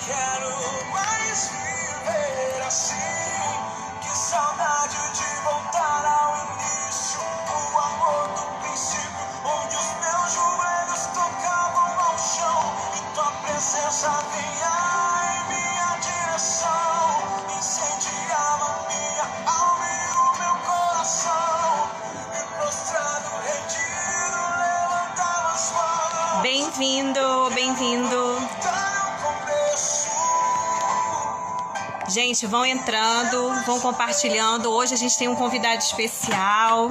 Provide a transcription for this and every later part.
quero mais viver assim. Que saudade de voltar ao início, o amor do princípio, onde os meus joelhos tocavam ao chão e tua presença vinha em minha direção, incendiava minha alma e o meu coração, e prostrado, rendido, levantava as mãos. Bem-vindo, bem-vindo. Gente, vão entrando, vão compartilhando. Hoje a gente tem um convidado especial.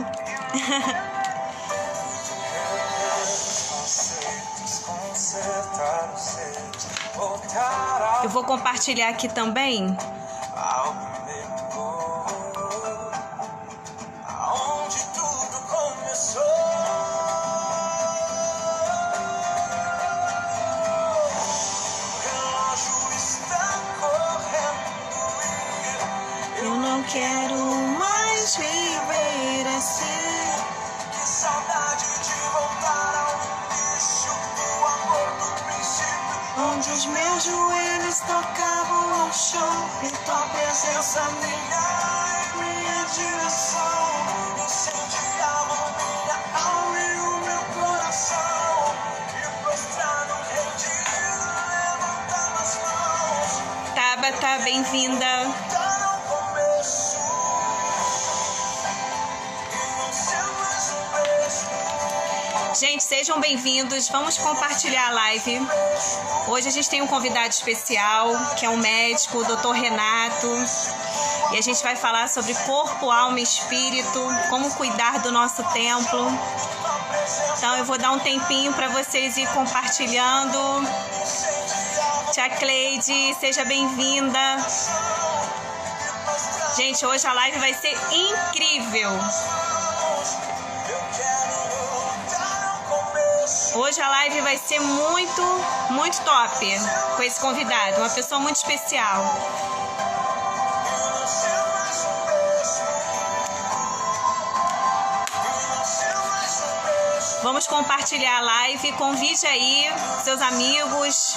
Eu vou compartilhar aqui também. Quero mais viver assim. Que saudade de voltar ao início do amor do princípio, onde os meus joelhos tocavam ao chão e tua presença minha direção, incendiava minha alma e o meu coração, e prostrado, rendido, levantava as mãos. Tabata, bem-vinda. Gente, sejam bem-vindos, vamos compartilhar a live. Hoje a gente tem um convidado especial, que é um médico, o Dr. Renato. E a gente vai falar sobre corpo, alma e espírito, como cuidar do nosso templo. Então eu vou dar um tempinho para vocês ir compartilhando. Tia Cleide, seja bem-vinda. Gente, hoje a live vai ser incrível. Hoje a live vai ser muito top com esse convidado, uma pessoa muito especial. Vamos compartilhar a live, convide aí seus amigos,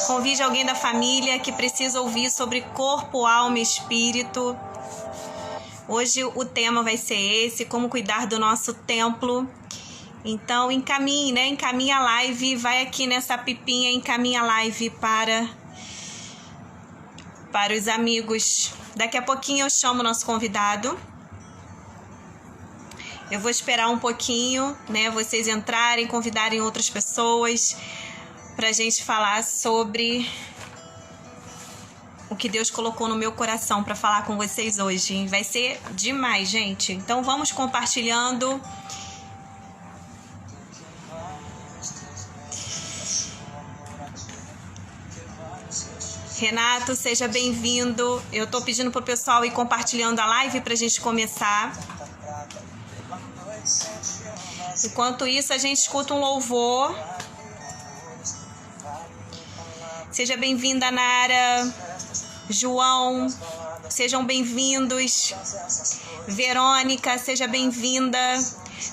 convide alguém da família que precisa ouvir sobre corpo, alma e espírito. Hoje o tema vai ser esse, como cuidar do nosso templo. Então encaminhe, né? Encaminha a live, vai aqui nessa pipinha, encaminha a live para os amigos. Daqui a pouquinho eu chamo o nosso convidado. Eu vou esperar um pouquinho, né? Vocês entrarem, convidarem outras pessoas para a gente falar sobre o que Deus colocou no meu coração para falar com vocês hoje. Vai ser demais, gente. Então vamos compartilhando. Renato, seja bem-vindo. Eu tô pedindo pro pessoal ir compartilhando a live pra gente começar. Enquanto isso, a gente escuta um louvor. Seja bem-vinda, Nara, João, sejam bem-vindos. Verônica, seja bem-vinda.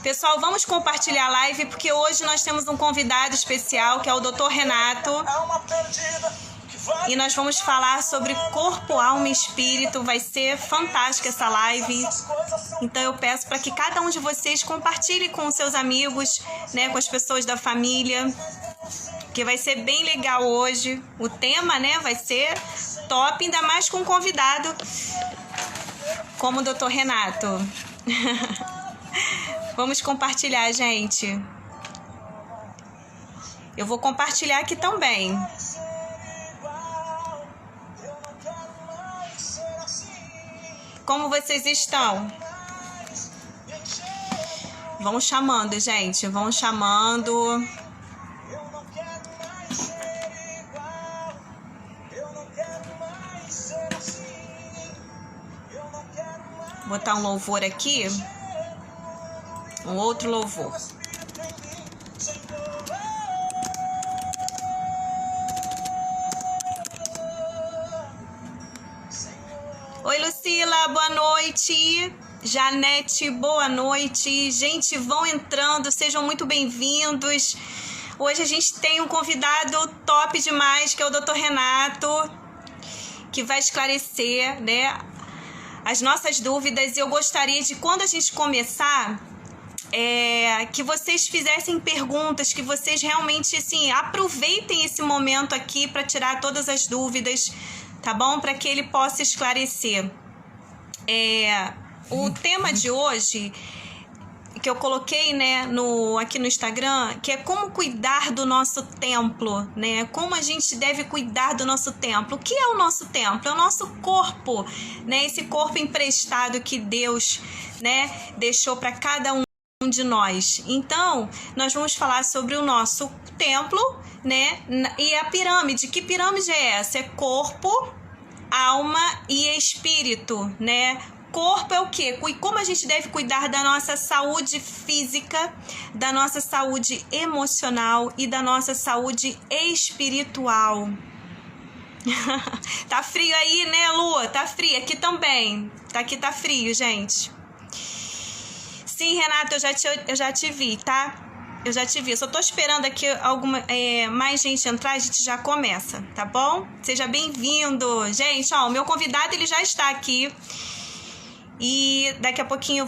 Pessoal, vamos compartilhar a live porque hoje nós temos um convidado especial que é o Dr. Renato. E nós vamos falar sobre corpo, alma e espírito. Vai ser fantástica essa live. Então eu peço para que cada um de vocês compartilhe com os seus amigos, né, com as pessoas da família, que vai ser bem legal hoje. O tema, né, vai ser top, ainda mais com um convidado como o Dr. Renato. Vamos compartilhar, gente. Eu vou compartilhar aqui também. Como vocês estão? Vão chamando, gente. Vão chamando. Vou botar um louvor aqui. Um outro louvor. Oi, Lucila, boa noite. Janete, boa noite. Gente, vão entrando, sejam muito bem-vindos. Hoje a gente tem um convidado top demais, que é o Dr. Renato, que vai esclarecer, né, as nossas dúvidas. E eu gostaria de, quando a gente começar, que vocês fizessem perguntas, que vocês realmente, assim, aproveitem esse momento aqui para tirar todas as dúvidas, tá bom? Para que ele possa esclarecer. O tema de hoje, que eu coloquei, né, aqui no Instagram, que é como cuidar do nosso templo, né? Como a gente deve cuidar do nosso templo. O que é o nosso templo? É o nosso corpo, né? Esse corpo emprestado que Deus, né, deixou para cada um de nós. Então, nós vamos falar sobre o nosso templo, né? E a pirâmide. Que pirâmide é essa? É corpo, alma e espírito, né? Corpo é o quê? Como a gente deve cuidar da nossa saúde física, da nossa saúde emocional e da nossa saúde espiritual. Tá frio aí, né, Lu? Tá frio. Aqui também. Aqui tá frio, gente. Sim, Renato, eu já te vi, tá? Eu já te vi. Eu só tô esperando aqui mais gente entrar, a gente já começa, tá bom? Seja bem-vindo. Gente, ó, o meu convidado, ele já está aqui. E daqui a pouquinho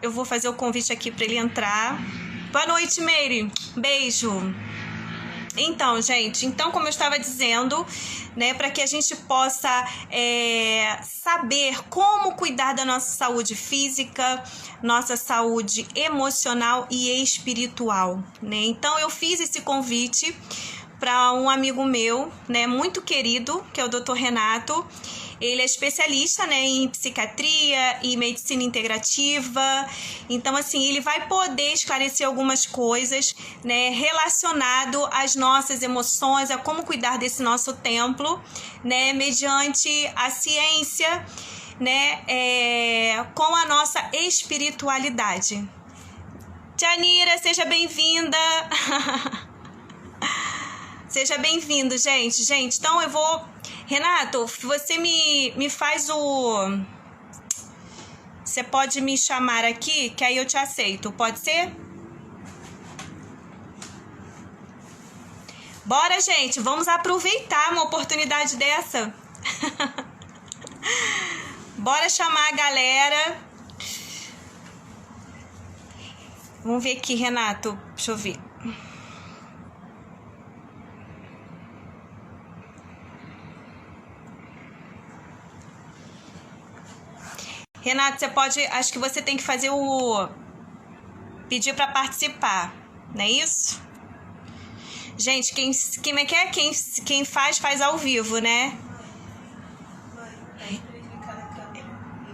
eu vou fazer o convite aqui para ele entrar. Boa noite, Meire. Beijo. Então, gente, como eu estava dizendo, né, para que a gente possa saber como cuidar da nossa saúde física, nossa saúde emocional e espiritual, né? Então, eu fiz esse convite para um amigo meu, né, muito querido, que é o Dr. Renato. Ele é especialista, né, em psiquiatria e medicina integrativa. Então, assim, ele vai poder esclarecer algumas coisas, né, relacionado às nossas emoções, a como cuidar desse nosso templo, né, mediante a ciência, né, com a nossa espiritualidade. Tianira, seja bem-vinda. Seja bem-vindo, gente. Então eu vou... Renato, você me faz o... Você pode me chamar aqui, que aí eu te aceito. Pode ser? Bora, gente. Vamos aproveitar uma oportunidade dessa. Bora chamar a galera. Vamos ver aqui, Renato. Deixa eu ver. Renato, você pode... Acho que você tem que fazer pedir para participar, não é isso? Gente, quem faz ao vivo, né?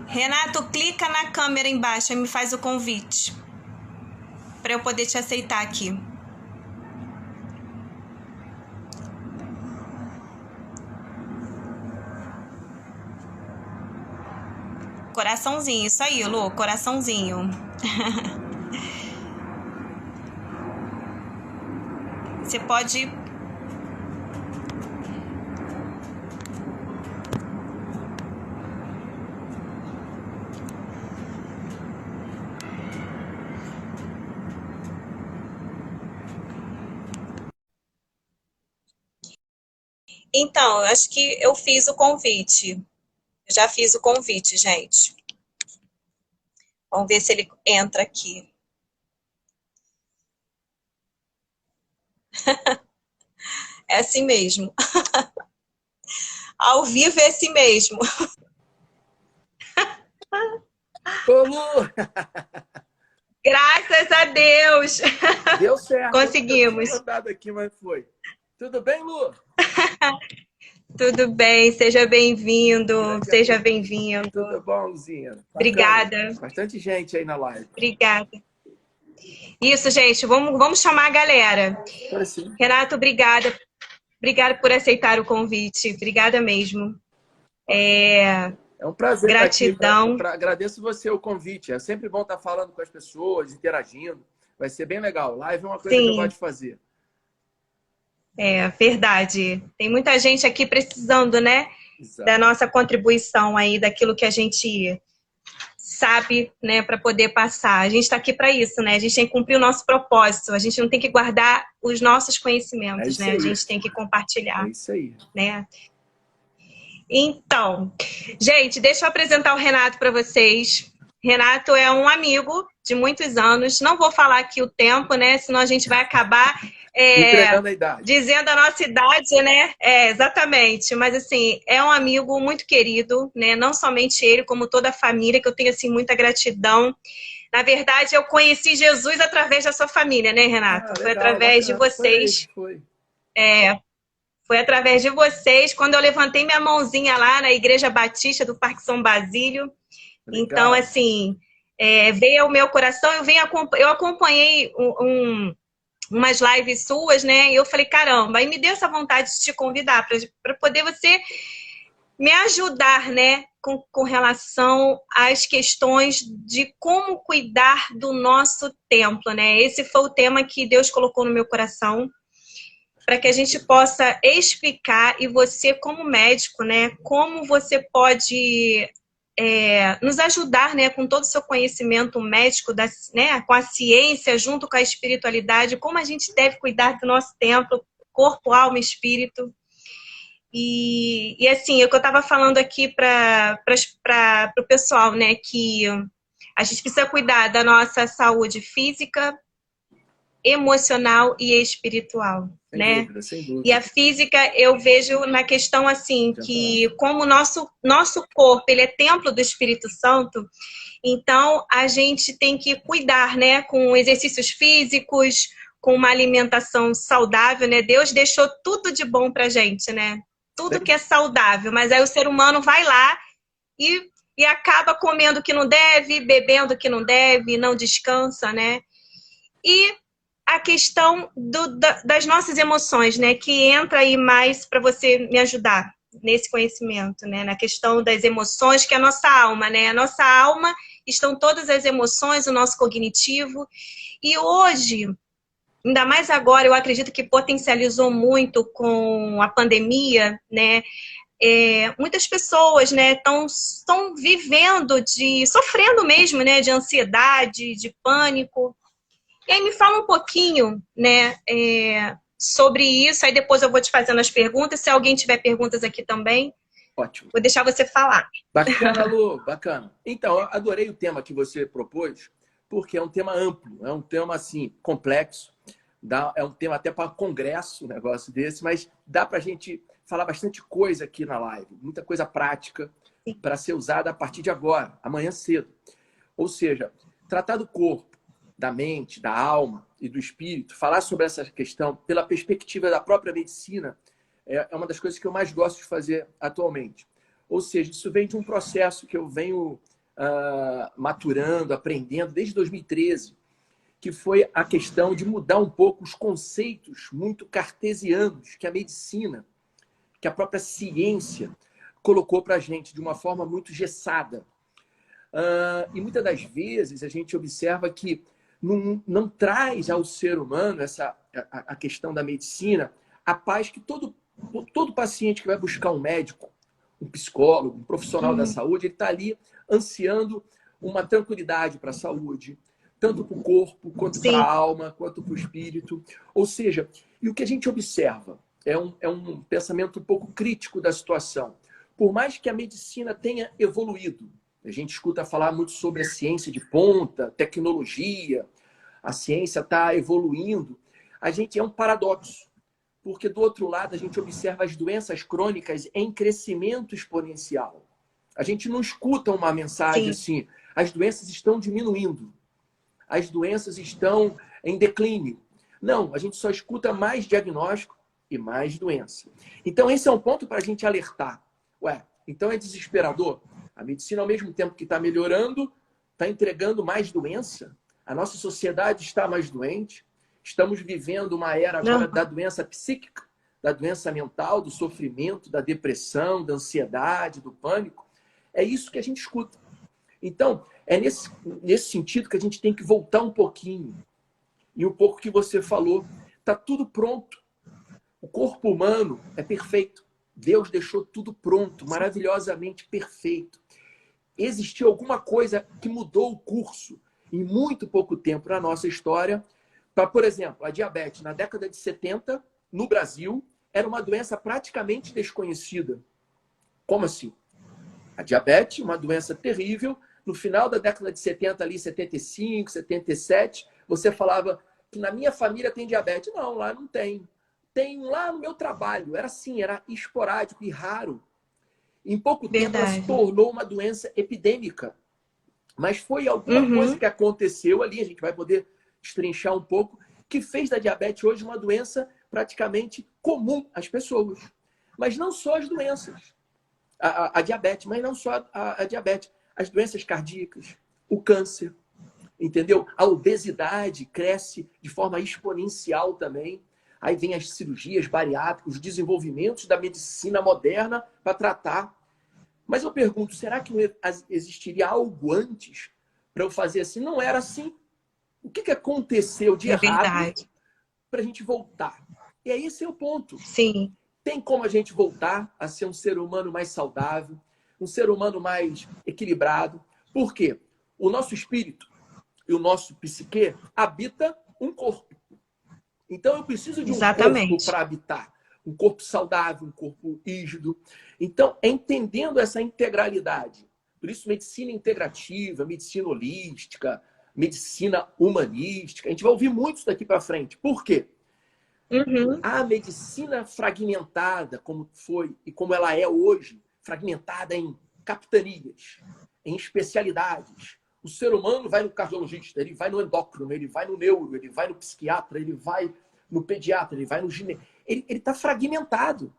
Renato, clica na câmera embaixo e me faz o convite para eu poder te aceitar aqui. Coraçãozinho, isso aí, Lu, coraçãozinho. Você pode... Então, acho que eu fiz o convite. Já fiz o convite, gente. Vamos ver se ele entra aqui. É assim mesmo. Ao vivo é assim mesmo. Ô, Lu! Graças a Deus! Deu certo. Conseguimos. Eu tinha aqui, mas foi. Tudo bem, Lu? Tudo bem, seja bem-vindo, seja bem-vindo. Tudo bom, Luzinha? Bacana. Obrigada. Bastante gente aí na live. Obrigada. Isso, gente, vamos chamar a galera. Assim. Renato, obrigada. Obrigada por aceitar o convite. Obrigada mesmo. É um prazer. Gratidão. Estar aqui. Agradeço você o convite. É sempre bom estar falando com as pessoas, interagindo. Vai ser bem legal. Live é uma coisa que eu gosto de fazer. É verdade. Tem muita gente aqui precisando, né? Exato. Da nossa contribuição aí, daquilo que a gente sabe, né, para poder passar. A gente está aqui para isso, né? A gente tem que cumprir o nosso propósito. A gente não tem que guardar os nossos conhecimentos, né? A gente tem que compartilhar. É isso aí. Né? Então, gente, deixa eu apresentar o Renato para vocês. Renato é um amigo de muitos anos. Não vou falar aqui o tempo, né? Senão a gente vai acabar entregando a idade. dizendo a nossa idade, né? Exatamente. Mas assim, é um amigo muito querido, né? Não somente ele, como toda a família, que eu tenho assim muita gratidão. Na verdade, eu conheci Jesus através da sua família, né, Renato? Foi legal, através de bacana. vocês. Foi. Foi através de vocês, quando eu levantei minha mãozinha lá na Igreja Batista do Parque São Basílio. Legal. Então, assim, veio ao meu coração, eu acompanhei umas lives suas, né? E eu falei, caramba, aí me deu essa vontade de te convidar para poder você me ajudar, né? Com relação às questões de como cuidar do nosso templo, né? Esse foi o tema que Deus colocou no meu coração, para que a gente possa explicar, e você como médico, né, como você pode nos ajudar, né, com todo o seu conhecimento médico, né, com a ciência, junto com a espiritualidade, como a gente deve cuidar do nosso templo, corpo, alma e espírito. E assim, o que eu estava falando aqui para o pessoal, né, que a gente precisa cuidar da nossa saúde física, emocional e espiritual, Sem né? dúvida, sem dúvida. E a física eu vejo na questão assim, que como o nosso corpo, ele é templo do Espírito Santo, então a gente tem que cuidar, né, com exercícios físicos, com uma alimentação saudável, né? Deus deixou tudo de bom pra gente, né? Tudo que é saudável, mas aí o ser humano vai lá e acaba comendo o que não deve, bebendo o que não deve, não descansa, né? E a questão das nossas emoções, né? Que entra aí mais para você me ajudar nesse conhecimento, né? Na questão das emoções, que é a nossa alma, né? A nossa alma estão todas as emoções, o nosso cognitivo. E hoje, ainda mais agora, eu acredito que potencializou muito com a pandemia, né? Muitas pessoas, né, estão vivendo sofrendo mesmo, né? De ansiedade, de pânico. E aí me fala um pouquinho, né, sobre isso, aí depois eu vou te fazendo as perguntas, se alguém tiver perguntas aqui também. Ótimo. Vou deixar você falar. Bacana, Lu, bacana. Então, eu adorei o tema que você propôs, porque é um tema amplo, é um tema, assim, complexo, é um tema até para congresso, um negócio desse, mas dá para a gente falar bastante coisa aqui na live, muita coisa prática para ser usada a partir de agora, amanhã cedo. Ou seja, tratar do corpo, da mente, da alma e do espírito, falar sobre essa questão pela perspectiva da própria medicina é uma das coisas que eu mais gosto de fazer atualmente. Ou seja, isso vem de um processo que eu venho maturando, aprendendo desde 2013, que foi a questão de mudar um pouco os conceitos muito cartesianos que a medicina, que a própria ciência colocou para a gente de uma forma muito engessada. E muitas das vezes a gente observa que não traz ao ser humano a questão da medicina a paz que todo paciente que vai buscar um médico, um psicólogo, um profissional da saúde, ele está ali ansiando uma tranquilidade para a saúde, tanto para o corpo, quanto para a alma, quanto para o espírito. Ou seja, e o que a gente observa é um pensamento um pouco crítico da situação. Por mais que a medicina tenha evoluído, a gente escuta falar muito sobre a ciência de ponta, tecnologia, a ciência está evoluindo. A gente é um paradoxo, porque do outro lado a gente observa as doenças crônicas em crescimento exponencial. A gente não escuta uma mensagem assim, as doenças estão diminuindo, as doenças estão em declínio. Não, a gente só escuta mais diagnóstico e mais doença. Então esse é um ponto para a gente alertar. Então é desesperador? A medicina, ao mesmo tempo que está melhorando, está entregando mais doença. A nossa sociedade está mais doente. Estamos vivendo uma era agora da doença psíquica, da doença mental, do sofrimento, da depressão, da ansiedade, do pânico. É isso que a gente escuta. Então, é nesse sentido que a gente tem que voltar um pouquinho. E um pouco que você falou. Está tudo pronto. O corpo humano é perfeito. Deus deixou tudo pronto, maravilhosamente perfeito. existiu alguma coisa que mudou o curso em muito pouco tempo na nossa história. Por exemplo, a diabetes, na década de 70, no Brasil, era uma doença praticamente desconhecida. Como assim? A diabetes, uma doença terrível. No final da década de 70, ali, 75, 77, você falava que na minha família tem diabetes. Não, lá não tem. Tem lá no meu trabalho. Era assim, era esporádico e raro. Em pouco tempo, ela se tornou uma doença epidêmica. Mas foi alguma coisa que aconteceu ali, a gente vai poder destrinchar um pouco, que fez da diabetes hoje uma doença praticamente comum às pessoas. Mas não só as doenças. A diabetes, mas não só a diabetes. As doenças cardíacas, o câncer, entendeu? A obesidade cresce de forma exponencial também. Aí vem as cirurgias bariátricas, os desenvolvimentos da medicina moderna para tratar. Mas eu pergunto, será que não existiria algo antes para eu fazer assim? Não era assim. O que aconteceu de errado para a gente voltar? E aí esse é o ponto. Sim. Tem como a gente voltar a ser um ser humano mais saudável, um ser humano mais equilibrado. Por quê? O nosso espírito e o nosso psique habita um corpo. Então eu preciso de um corpo para habitar. Um corpo saudável, um corpo rígido. Então, entendendo essa integralidade, por isso medicina integrativa, medicina holística, medicina humanística, a gente vai ouvir muito isso daqui para frente. Por quê? A medicina fragmentada, como foi e como ela é hoje, fragmentada em capitanias, em especialidades. O ser humano vai no cardiologista, ele vai no endócrino, ele vai no neuro, ele vai no psiquiatra, ele vai no pediatra, ele vai no ginecólogo. Ele está fragmentado.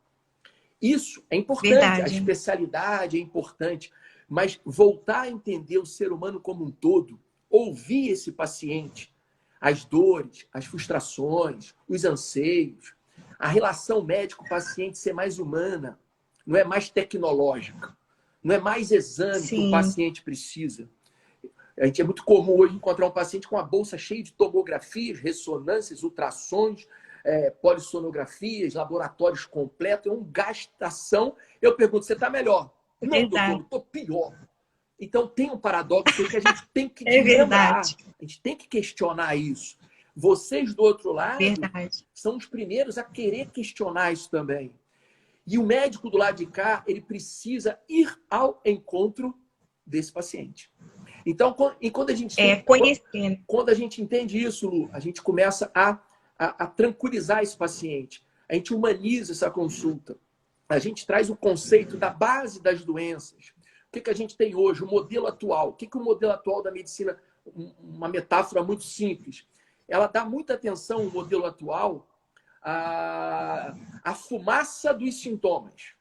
Isso é importante, a especialidade é importante, mas voltar a entender o ser humano como um todo, ouvir esse paciente, as dores, as frustrações, os anseios, a relação médico-paciente ser mais humana, não é mais tecnológica, não é mais exame que o paciente precisa. A gente é muito comum hoje encontrar um paciente com uma bolsa cheia de tomografias, ressonâncias, ultrassons, polissonografias, laboratórios completos, é uma gastação. Eu pergunto, você está melhor? Não, doutor, eu estou pior. Então tem um paradoxo que a gente tem que lembrar. A gente tem que questionar isso. Vocês do outro lado são os primeiros a querer questionar isso também. E o médico do lado de cá, ele precisa ir ao encontro desse paciente. Então, quando a gente quando a gente entende isso, Lu, a gente começa a tranquilizar esse paciente. A gente humaniza essa consulta. A gente traz o conceito da base das doenças. O que a gente tem hoje? O modelo atual. O que o modelo atual da medicina, uma metáfora muito simples, ela dá muita atenção, o modelo atual, à fumaça dos sintomas.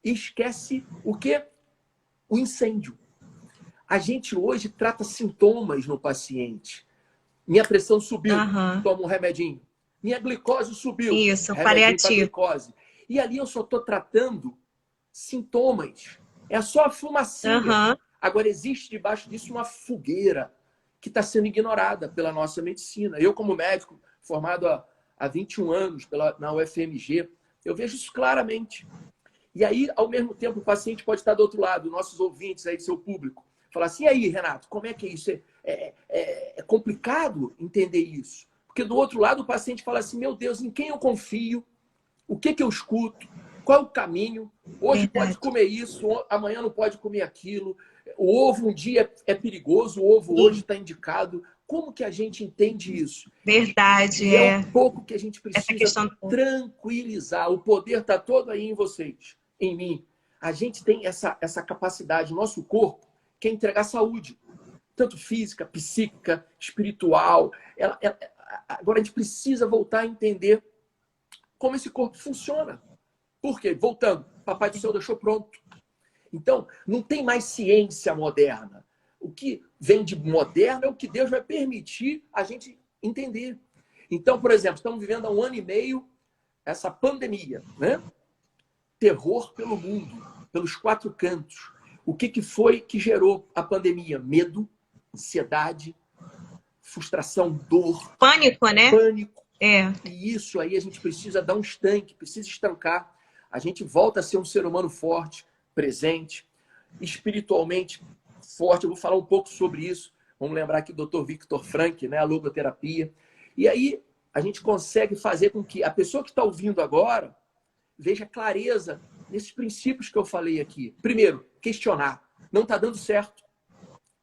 E esquece o quê? O incêndio. A gente hoje trata sintomas no paciente. Minha pressão subiu, tomo um remedinho. Minha glicose subiu, isso, paliativo. Glicose. E ali eu só estou tratando sintomas. É só a fumacinha. Agora, existe debaixo disso uma fogueira que está sendo ignorada pela nossa medicina. Eu, como médico, formado há 21 anos na UFMG, eu vejo isso claramente. E aí, ao mesmo tempo, o paciente pode estar do outro lado, nossos ouvintes aí, seu público. Falar assim, e aí, Renato, como é que é isso? É complicado entender isso. Porque do outro lado o paciente fala assim, meu Deus, em quem eu confio? O que eu escuto? Qual é o caminho? Hoje pode comer isso, amanhã não pode comer aquilo. O ovo um dia é perigoso, o ovo hoje está indicado. Como que a gente entende isso? Verdade, é um pouco que a gente precisa tranquilizar. O poder está todo aí em vocês, em mim. A gente tem essa capacidade, o nosso corpo quer entregar saúde, tanto física, psíquica, espiritual. Agora a gente precisa voltar a entender como esse corpo funciona. Por quê? Voltando, Papai do Céu deixou pronto. Então, não tem mais ciência moderna. O que vem de moderno é o que Deus vai permitir a gente entender. Então, por exemplo, estamos vivendo há 1 ano e meio essa pandemia, né? Terror pelo mundo, pelos 4 cantos. O que foi que gerou a pandemia? Medo, ansiedade, frustração, dor. Pânico, né? Pânico. E isso aí a gente precisa dar um estanque, precisa estancar. A gente volta a ser um ser humano forte, presente. espiritualmente forte. Eu vou falar um pouco sobre isso. Vamos lembrar aqui do Dr. Viktor Frankl, né? A logoterapia. E aí a gente consegue fazer com que a pessoa que está ouvindo agora veja clareza nesses princípios que eu falei aqui. Primeiro, questionar. Não está dando certo.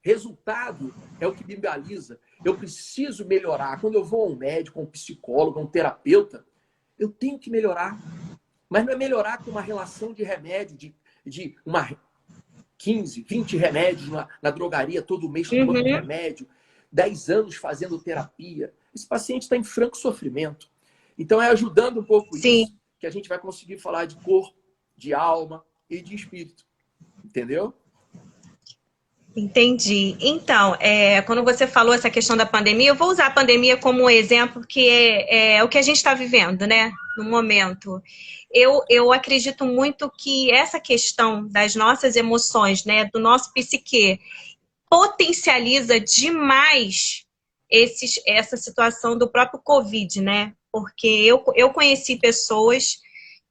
Resultado é o que me baliza. Eu preciso melhorar. Quando eu vou a um médico, a um psicólogo, a um terapeuta, eu tenho que melhorar. Mas não é melhorar com uma relação de remédio, de uma 15, 20 remédios na drogaria todo mês tomando remédio, 10 anos fazendo terapia. Esse paciente está em franco sofrimento. Então é ajudando um pouco isso que a gente vai conseguir falar de corpo, de alma e de espírito. Entendeu? Entendi. Então, quando você falou essa questão da pandemia, eu vou usar a pandemia como um exemplo, que é o que a gente está vivendo, né, no momento. Eu acredito muito que essa questão das nossas emoções, né, do nosso psique, potencializa demais essa situação do próprio Covid, né? Porque eu conheci pessoas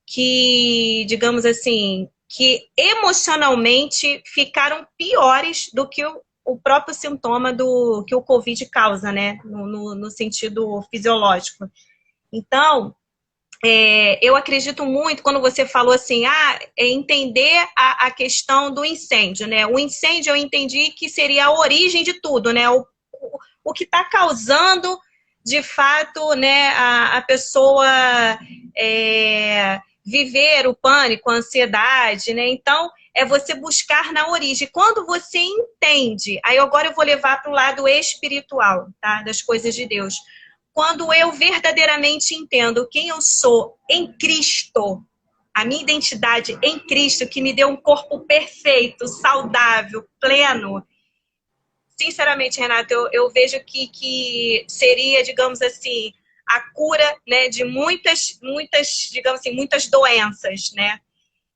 que, digamos assim, que emocionalmente ficaram piores do que o próprio sintoma que o Covid causa, né? No sentido fisiológico. Então, eu acredito muito, quando você falou assim, entender a questão do incêndio, né? O incêndio eu entendi que seria a origem de tudo, né? O que está causando, de fato, né, a pessoa viver o pânico, a ansiedade, né? Então, é você buscar na origem. Quando você entende, aí agora eu vou levar para o lado espiritual, tá? Das coisas de Deus. Quando eu verdadeiramente entendo quem eu sou em Cristo, a minha identidade em Cristo, que me deu um corpo perfeito, saudável, pleno, sinceramente, Renato, eu vejo que seria, digamos assim, a cura, né, de muitas, digamos assim, muitas doenças, né?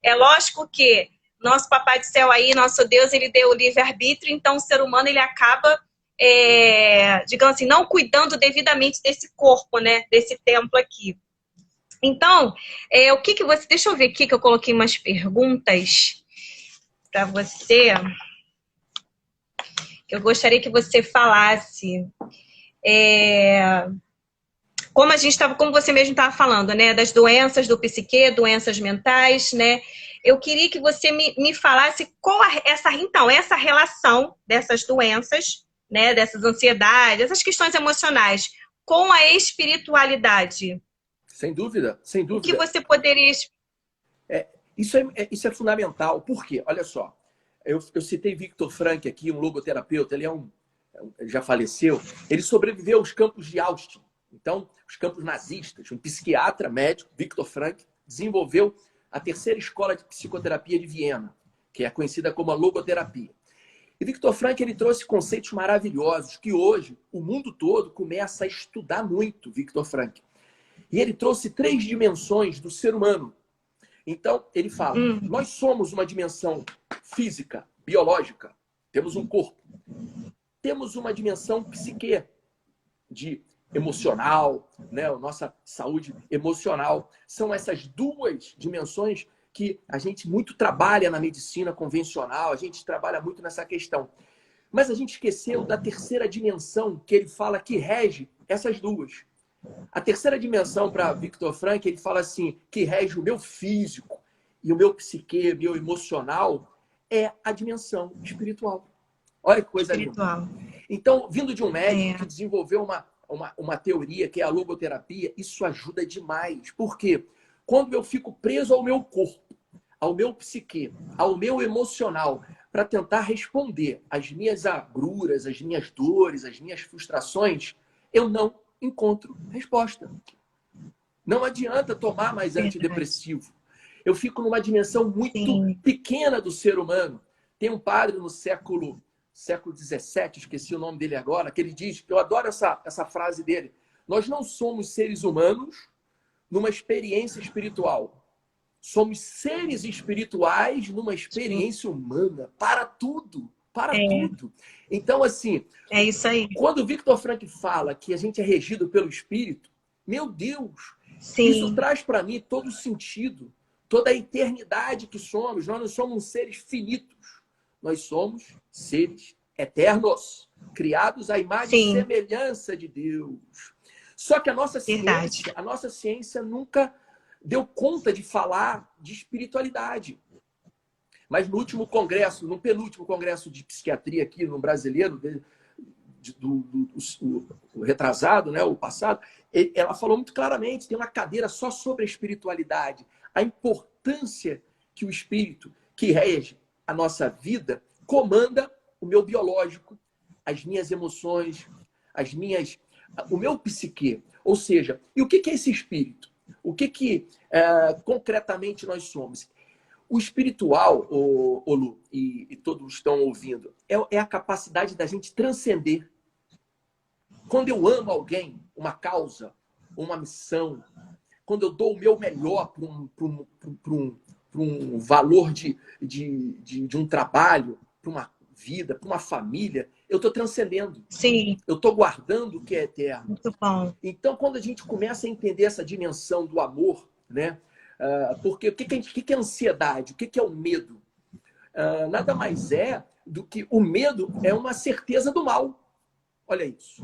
É lógico que nosso Papai do Céu aí, nosso Deus, ele deu o livre-arbítrio, então o ser humano, ele acaba, digamos assim, não cuidando devidamente desse corpo, né, desse templo aqui. Então, o que você... Deixa eu ver aqui que eu coloquei umas perguntas para você, que eu gostaria que você falasse. Como a gente estava, como você mesmo estava falando, né, das doenças do psique, doenças mentais, né? Eu queria que você me falasse qual essa relação dessas doenças, né, dessas ansiedades, essas questões emocionais, com a espiritualidade. Sem dúvida, sem dúvida. O que você poderia... Isso é fundamental. Por quê? Olha só, eu citei Viktor Frankl aqui, um logoterapeuta, ele já faleceu, ele sobreviveu aos campos de Auschwitz. Então, os campos nazistas, um psiquiatra médico, Viktor Frankl, desenvolveu a terceira escola de psicoterapia de Viena, que é conhecida como a logoterapia. E Viktor Frankl, ele trouxe conceitos maravilhosos que hoje o mundo todo começa a estudar muito, Viktor Frankl. E ele trouxe 3 dimensões do ser humano. Então, ele fala, nós somos uma dimensão física, biológica, temos um corpo. Temos uma dimensão psique, de emocional, né? A nossa saúde emocional. São essas 2 dimensões que a gente muito trabalha na medicina convencional, a gente trabalha muito nessa questão. Mas a gente esqueceu da terceira dimensão, que ele fala que rege essas 2. A terceira dimensão, para Viktor Frankl, ele fala assim, que rege o meu físico e o meu psique, meu emocional, é a dimensão espiritual. Olha que coisa linda. Então, vindo de um médico que desenvolveu uma teoria, que é a logoterapia, isso ajuda demais. Por quê? Quando eu fico preso ao meu corpo, ao meu psique, ao meu emocional, para tentar responder às minhas agruras, às minhas dores, às minhas frustrações, eu não encontro resposta. Não adianta tomar mais antidepressivo. Eu fico numa dimensão muito pequena do ser humano. Tem um padre no século XVII, esqueci o nome dele agora, que ele diz, eu adoro essa frase dele, nós não somos seres humanos numa experiência espiritual. Somos seres espirituais numa experiência humana, para tudo. Para tudo. Então, assim... É isso aí. Quando o Viktor Frankl fala que a gente é regido pelo Espírito, meu Deus, isso traz para mim todo o sentido, toda a eternidade que somos. Nós não somos seres finitos. nós somos seres eternos, criados à imagem e Sim. semelhança de Deus. Só que Verdade. a nossa ciência nunca deu conta de falar de espiritualidade. Mas no último congresso, no penúltimo congresso de psiquiatria aqui no brasileiro, o retrasado, né, o passado, ela falou muito claramente, tem uma cadeira só sobre a espiritualidade, a importância que o espírito, que rege a nossa vida, comanda o meu biológico, as minhas emoções, o meu psique. Ou seja, e o que é esse espírito? O que concretamente nós somos? O espiritual, Lu, e todos estão ouvindo, é a capacidade da gente transcender. Quando eu amo alguém, uma causa, uma missão, quando eu dou o meu melhor para um valor de um trabalho, para uma vida, para uma família, eu estou transcendendo. Sim. Eu estou guardando o que é eterno. Muito bom. Então, quando a gente começa a entender essa dimensão do amor, né? Porque o que é ansiedade? O que é o medo? Nada mais é do que o medo é uma certeza do mal. Olha isso.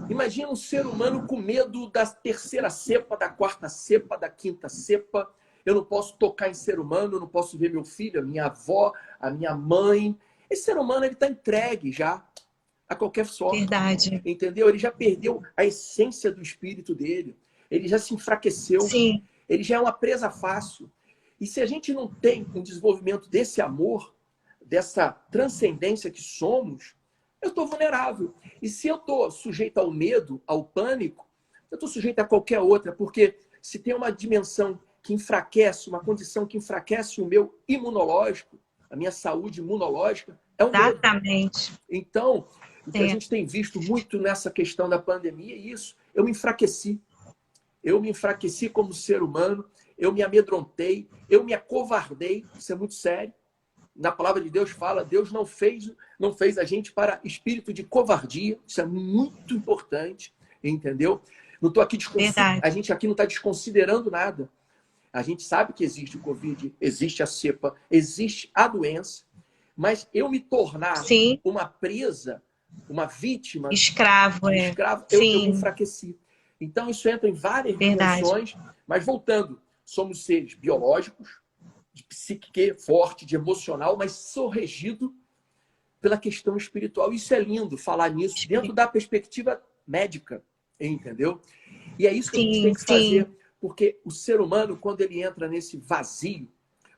Imagina um ser humano com medo da terceira cepa, da quarta cepa, da quinta cepa. Eu não posso tocar em ser humano, eu não posso ver meu filho, a minha avó, a minha mãe. Esse ser humano ele está entregue já a qualquer sorte. Verdade. Entendeu? Ele já perdeu a essência do espírito dele. Ele já se enfraqueceu. Sim. Ele já é uma presa fácil. E se a gente não tem um desenvolvimento desse amor, dessa transcendência que somos, eu estou vulnerável. E se eu estou sujeito ao medo, ao pânico, eu estou sujeito a qualquer outra, porque se tem uma dimensão que enfraquece, uma condição que enfraquece o meu imunológico, a minha saúde imunológica, é o medo. Exatamente. Então, o que a gente tem visto muito nessa questão da pandemia é isso. Eu me enfraqueci. Eu me enfraqueci como ser humano, eu me amedrontei, eu me acovardei, isso é muito sério. Na palavra de Deus fala, Deus não fez a gente para espírito de covardia, isso é muito importante, entendeu? Não estou aqui a gente aqui não está desconsiderando nada. A gente sabe que existe o Covid, existe a cepa, existe a doença, mas eu me tornar uma presa, uma vítima, escravo, eu me enfraqueci. Então, isso entra em várias dimensões, mas voltando, somos seres biológicos, de psique forte, de emocional, mas sou regido pela questão espiritual. Isso é lindo, falar nisso dentro da perspectiva médica, entendeu? E é isso que a gente tem que fazer, porque o ser humano, quando ele entra nesse vazio,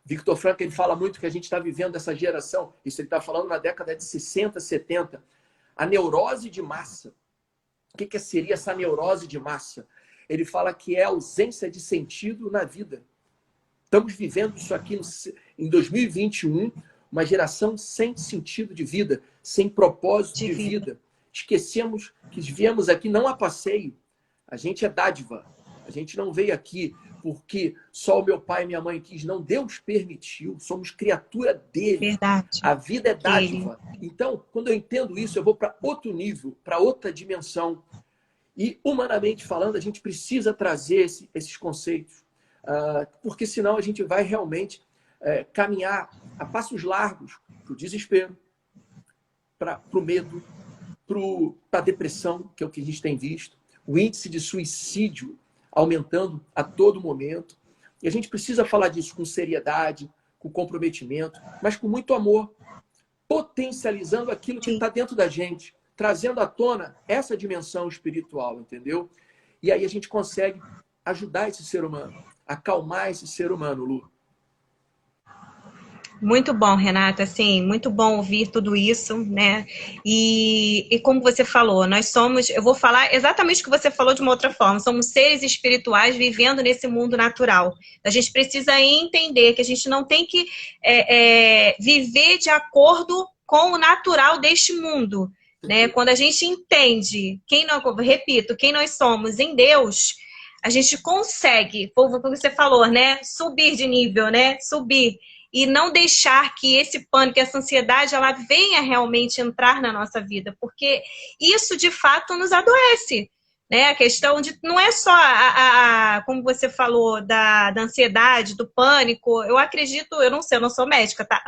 Viktor Frankl, ele fala muito que a gente está vivendo essa geração, isso ele está falando na década de 60, 70, a neurose de massa. O que seria essa neurose de massa? Ele fala que é a ausência de sentido na vida. Estamos vivendo isso aqui em 2021, uma geração sem sentido de vida, sem propósito de vida. Esquecemos que viemos aqui não a passeio. A gente é dádiva. A gente não veio aqui porque só o meu pai e minha mãe quis. Não, Deus permitiu. Somos criatura dele. Verdade. A vida é dádiva. Então, quando eu entendo isso, eu vou para outro nível, para outra dimensão. E, humanamente falando, a gente precisa trazer esses conceitos. Porque senão a gente vai realmente caminhar a passos largos para o desespero, para o medo, para a depressão, que é o que a gente tem visto, o índice de suicídio aumentando a todo momento. E a gente precisa falar disso com seriedade, com comprometimento, mas com muito amor, potencializando aquilo que está dentro da gente, trazendo à tona essa dimensão espiritual, entendeu? E aí a gente consegue ajudar esse ser humano, acalmar esse ser humano, Lu. Muito bom, Renata, assim, muito bom ouvir tudo isso, né? E como você falou, nós somos, eu vou falar exatamente o que você falou de uma outra forma, somos seres espirituais vivendo nesse mundo natural. A gente precisa entender que a gente não tem que viver de acordo com o natural deste mundo, né? Quando a gente entende, quem nós somos em Deus, a gente consegue, como você falou, né? Subir de nível, né? Subir. E não deixar que esse pânico, essa ansiedade, ela venha realmente entrar na nossa vida, porque isso, de fato, nos adoece, né? A questão de, não é só, como você falou, da ansiedade, do pânico, eu acredito, eu não sei, eu não sou médica, tá?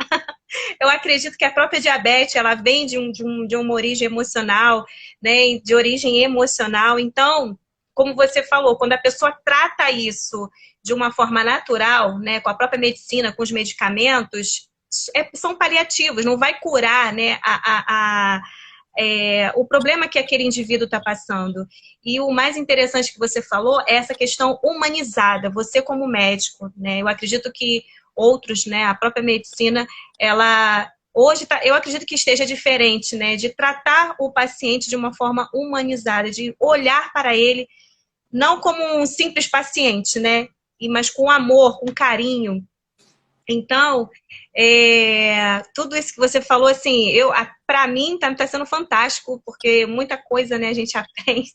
Eu acredito que a própria diabetes, ela vem de uma origem emocional, né? De origem emocional. Então, como você falou, quando a pessoa trata isso de uma forma natural, né? Com a própria medicina, com os medicamentos, são paliativos, não vai curar, né? O problema que aquele indivíduo está passando. E o mais interessante que você falou é essa questão humanizada, você como médico, né? Eu acredito que outros, né, a própria medicina, ela hoje eu acredito que esteja diferente, né, de tratar o paciente de uma forma humanizada, de olhar para ele não como um simples paciente, né, mas com amor, com carinho. Então, tudo isso que você falou, assim, para mim tá sendo fantástico, porque muita coisa, né, a gente aprende.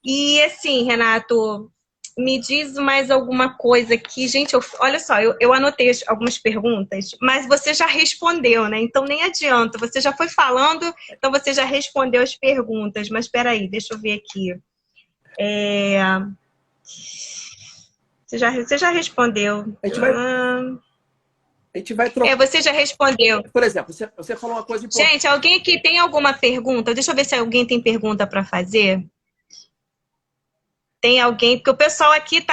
E assim, Renato, me diz mais alguma coisa aqui. Gente, olha só, eu anotei algumas perguntas, mas você já respondeu, né? Então nem adianta. Você já foi falando, então você já respondeu as perguntas. Mas espera aí, deixa eu ver aqui. Você já respondeu. A gente vai trocar. Você já respondeu. Por exemplo, você falou uma coisa importante. Gente, alguém aqui tem alguma pergunta? Deixa eu ver se alguém tem pergunta para fazer. Tem alguém, porque o pessoal aqui o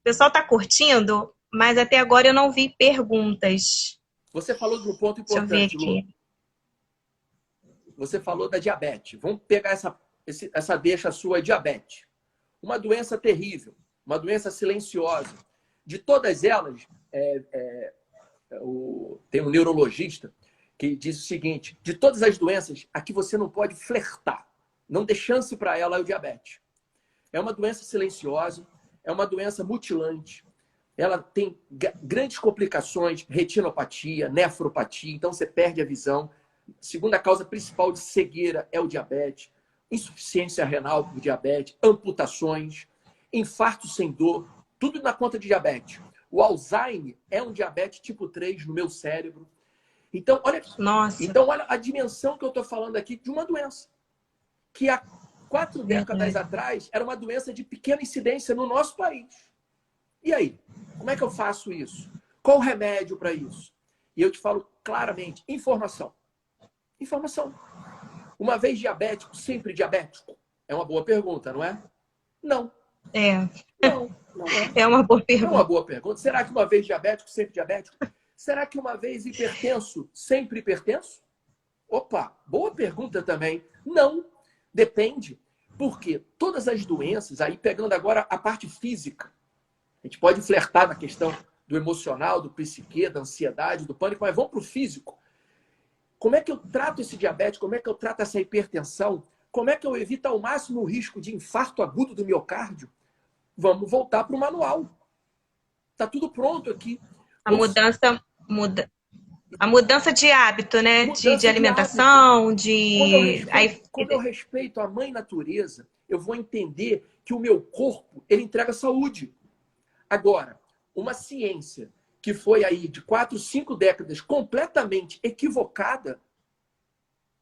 pessoal tá curtindo, mas até agora eu não vi perguntas. Você falou de um ponto Deixa eu ver importante, Lu. aqui. Você falou da diabetes. Vamos pegar essa deixa sua, diabetes. Uma doença terrível, uma doença silenciosa. De todas elas, tem um neurologista que diz o seguinte: de todas as doenças, a que você não pode flertar, não dê chance para ela, é o diabetes. É uma doença silenciosa, é uma doença mutilante, ela tem grandes complicações, retinopatia, nefropatia, então você perde a visão. Segunda causa principal de cegueira é o diabetes, insuficiência renal do diabetes, amputações, infarto sem dor, tudo na conta de diabetes. O Alzheimer é um diabetes tipo 3 no meu cérebro. Então, olha a dimensão que eu estou falando aqui de uma doença que há 4 décadas atrás era uma doença de pequena incidência no nosso país. E aí? Como é que eu faço isso? Qual o remédio para isso? E eu te falo claramente: informação. Informação. Uma vez diabético, sempre diabético? É uma boa pergunta, não é? Não. Não é. É uma boa pergunta. É uma boa pergunta. Será que uma vez diabético, sempre diabético? Será que uma vez hipertenso, sempre hipertenso? Opa, boa pergunta também. Não. Depende, porque todas as doenças, aí pegando agora a parte física, a gente pode flertar na questão do emocional, do psique, da ansiedade, do pânico, mas vamos para o físico. Como é que eu trato esse diabetes? Como é que eu trato essa hipertensão? Como é que eu evito ao máximo o risco de infarto agudo do miocárdio? Vamos voltar para o manual. Está tudo pronto aqui. A mudança de hábito, né? De alimentação, Quando eu respeito a mãe natureza, eu vou entender que o meu corpo, ele entrega saúde. Agora, uma ciência que foi aí de 4, 5 décadas completamente equivocada,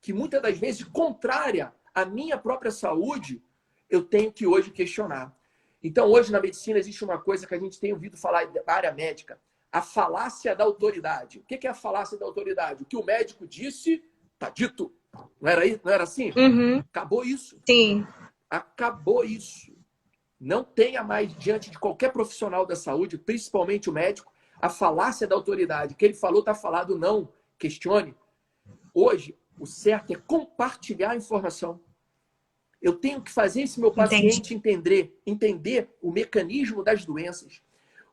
que muitas das vezes contrária à minha própria saúde, eu tenho que hoje questionar. Então, hoje na medicina existe uma coisa que a gente tem ouvido falar da área médica: a falácia da autoridade. O que é a falácia da autoridade? O que o médico disse, está dito. Não era assim? Uhum. Acabou isso. Sim. Acabou isso. Não tenha mais, diante de qualquer profissional da saúde, principalmente o médico, a falácia da autoridade. O que ele falou está falado, não. Questione. Hoje, o certo é compartilhar a informação. Eu tenho que fazer esse meu paciente entender o mecanismo das doenças.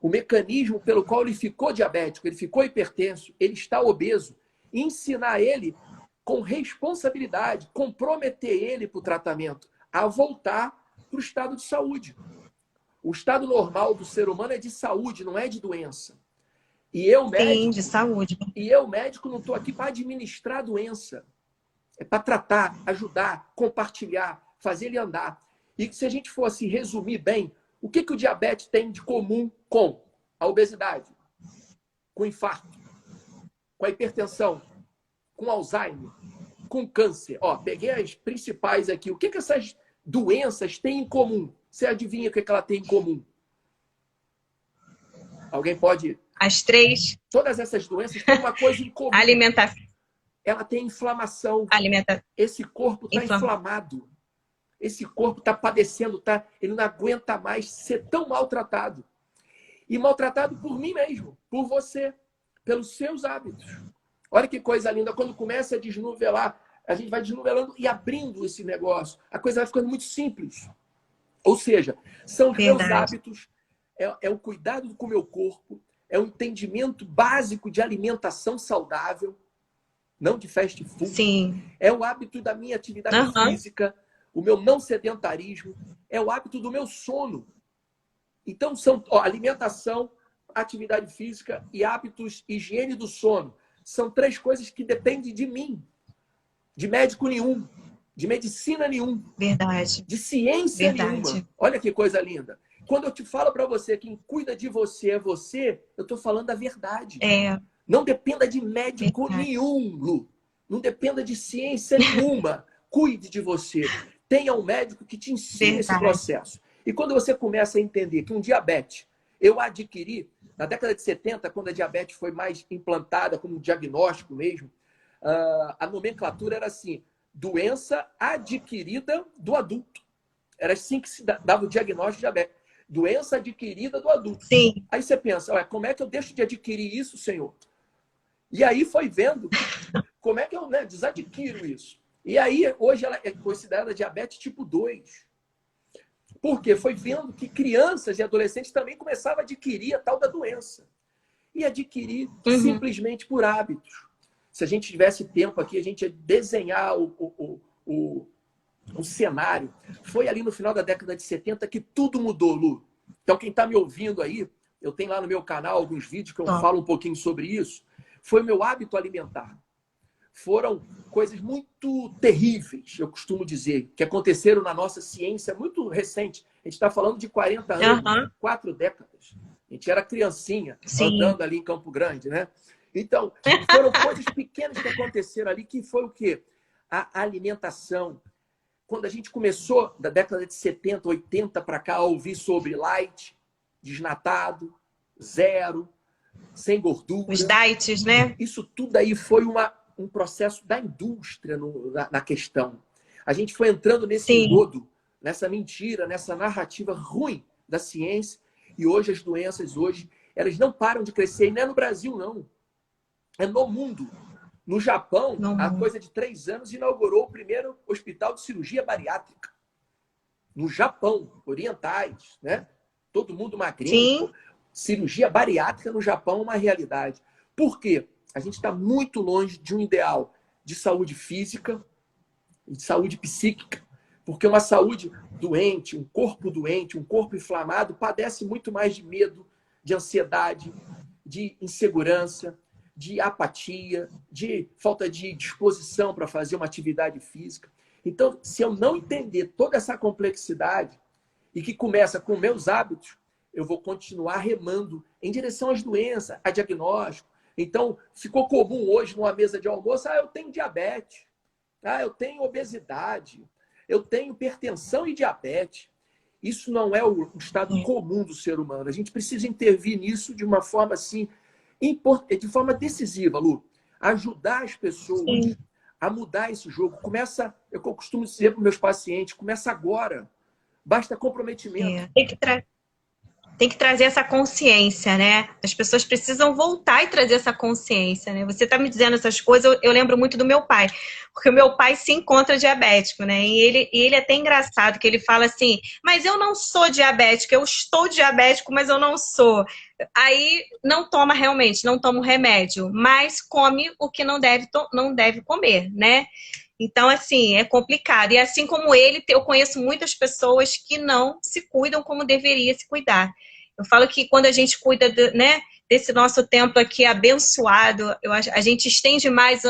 O mecanismo pelo qual ele ficou diabético, ele ficou hipertenso, ele está obeso. E ensinar ele com responsabilidade, comprometer ele para o tratamento, a voltar para o estado de saúde. O estado normal do ser humano é de saúde, não é de doença. E eu, médico, sim, de saúde. E eu, médico, não estou aqui para administrar a doença. É para tratar, ajudar, compartilhar, fazer ele andar. E se a gente fosse resumir bem, o que o diabetes tem de comum com a obesidade, com o infarto, com a hipertensão, com Alzheimer, com câncer? Ó, peguei as principais aqui. O que essas doenças têm em comum? Você adivinha o que ela tem em comum? Alguém pode... As três. Todas essas doenças têm uma coisa em comum. Alimentação. Ela tem inflamação. Alimentação. Esse corpo está inflamado. Esse corpo está padecendo, ele não aguenta mais ser tão maltratado. E maltratado por mim mesmo, por você, pelos seus hábitos. Olha que coisa linda. Quando começa a desnuvelar, a gente vai desnuvelando e abrindo esse negócio. A coisa vai ficando muito simples. Ou seja, são os meus hábitos, é o cuidado com o meu corpo, é o entendimento básico de alimentação saudável, não de fast food. Sim. É o hábito da minha atividade física, o meu não sedentarismo, é o hábito do meu sono. Então, são alimentação, atividade física e hábitos, higiene do sono. São três coisas que dependem de mim, de médico nenhum, de medicina nenhum, Verdade. de ciência nenhuma. Olha que coisa linda. Quando eu te falo para você, quem cuida de você é você, eu estou falando a verdade. Não dependa de médico nenhum, Lu. Não dependa de ciência nenhuma. Cuide de você. Tenha um médico que te ensine esse processo. E quando você começa a entender que um diabetes, eu adquiri, na década de 70, quando a diabetes foi mais implantada como diagnóstico mesmo, a nomenclatura era assim, doença adquirida do adulto. Era assim que se dava o diagnóstico de diabetes. Doença adquirida do adulto. Sim. Aí você pensa, como é que eu deixo de adquirir isso, Senhor? E aí foi vendo como é que eu desadquiro isso. E aí, hoje, ela é considerada diabetes tipo 2. Por quê? Foi vendo que crianças e adolescentes também começavam a adquirir a tal da doença. E adquirir simplesmente por hábitos. Se a gente tivesse tempo aqui, a gente ia desenhar o cenário. Foi ali no final da década de 70 que tudo mudou, Lu. Então, quem está me ouvindo aí, eu tenho lá no meu canal alguns vídeos que eu falo um pouquinho sobre isso. Foi meu hábito alimentar. Foram coisas muito terríveis, eu costumo dizer, que aconteceram na nossa ciência muito recente. A gente está falando de 40 anos, 4 décadas. A gente era criancinha, andando ali em Campo Grande, né? Então, foram coisas pequenas que aconteceram ali, que foi o quê? A alimentação. Quando a gente começou, da década de 70, 80 para cá, a ouvir sobre light, desnatado, zero, sem gordura. Os diets, né? Isso tudo aí foi um processo da indústria na questão. A gente foi entrando nesse engodo, nessa mentira, nessa narrativa ruim da ciência, e hoje as doenças, elas não param de crescer, e não é no Brasil, não. É no mundo. No Japão, há coisa de 3 anos, inaugurou o primeiro hospital de cirurgia bariátrica. No Japão, orientais, né? Todo mundo magrinho. Cirurgia bariátrica no Japão é uma realidade. Por quê? A gente está muito longe de um ideal de saúde física e de saúde psíquica. Porque uma saúde doente, um corpo inflamado, padece muito mais de medo, de ansiedade, de insegurança, de apatia, de falta de disposição para fazer uma atividade física. Então, se eu não entender toda essa complexidade e que começa com meus hábitos, eu vou continuar remando em direção às doenças, a diagnóstico. Então, ficou comum hoje numa mesa de almoço, eu tenho diabetes, eu tenho obesidade, eu tenho hipertensão e diabetes. Isso não é o estado comum do ser humano. A gente precisa intervir nisso de uma forma assim, de forma decisiva, Lu. Ajudar as pessoas a mudar esse jogo. Começa, eu costumo dizer para os meus pacientes, começa agora. Basta comprometimento. Tem que trazer essa consciência, né? As pessoas precisam voltar e trazer essa consciência, né? Você tá me dizendo essas coisas, eu lembro muito do meu pai, porque o meu pai se encontra diabético, né? E ele é até engraçado, que ele fala assim, mas eu não sou diabético, eu estou diabético, mas eu não sou. Aí não toma realmente, não toma o remédio, mas come o que não deve comer, né? Então, assim, é complicado. E assim como ele, eu conheço muitas pessoas que não se cuidam como deveria se cuidar. Eu falo que quando a gente cuida, né, desse nosso tempo aqui abençoado, a gente estende mais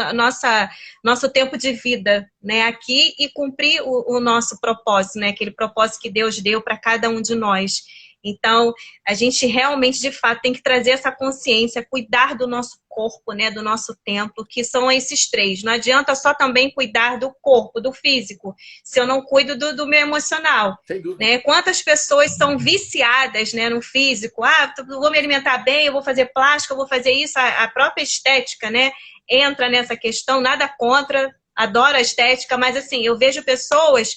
nosso tempo de vida, né, aqui e cumprir o nosso propósito, né, aquele propósito que Deus deu para cada um de nós. Então, a gente realmente, de fato, tem que trazer essa consciência, cuidar do nosso corpo, né, do nosso templo, que são esses três. Não adianta só também cuidar do corpo, do físico, se eu não cuido do meu emocional. Sem dúvida. Né? Quantas pessoas são viciadas, né, no físico? Ah, eu vou me alimentar bem, eu vou fazer plástica, eu vou fazer isso. A própria estética, né, entra nessa questão, nada contra, adoro a estética, mas assim, eu vejo pessoas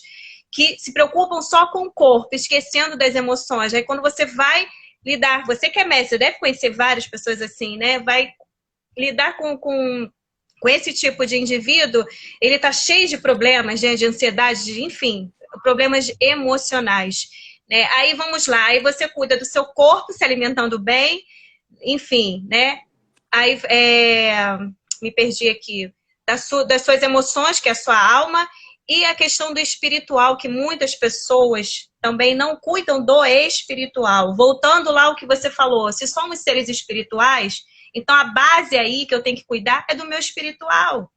que se preocupam só com o corpo, esquecendo das emoções. Aí quando você vai lidar, você que é mestre, deve conhecer várias pessoas assim, né? Vai lidar com esse tipo de indivíduo, ele tá cheio de problemas, né? De ansiedade, enfim, problemas emocionais. Né? Aí vamos lá, aí você cuida do seu corpo, se alimentando bem, enfim, né? Aí me perdi aqui. Das suas emoções, que é a sua alma, e a questão do espiritual, que muitas pessoas também não cuidam do espiritual. Voltando lá ao que você falou, se somos seres espirituais, então a base aí que eu tenho que cuidar é do meu espiritual.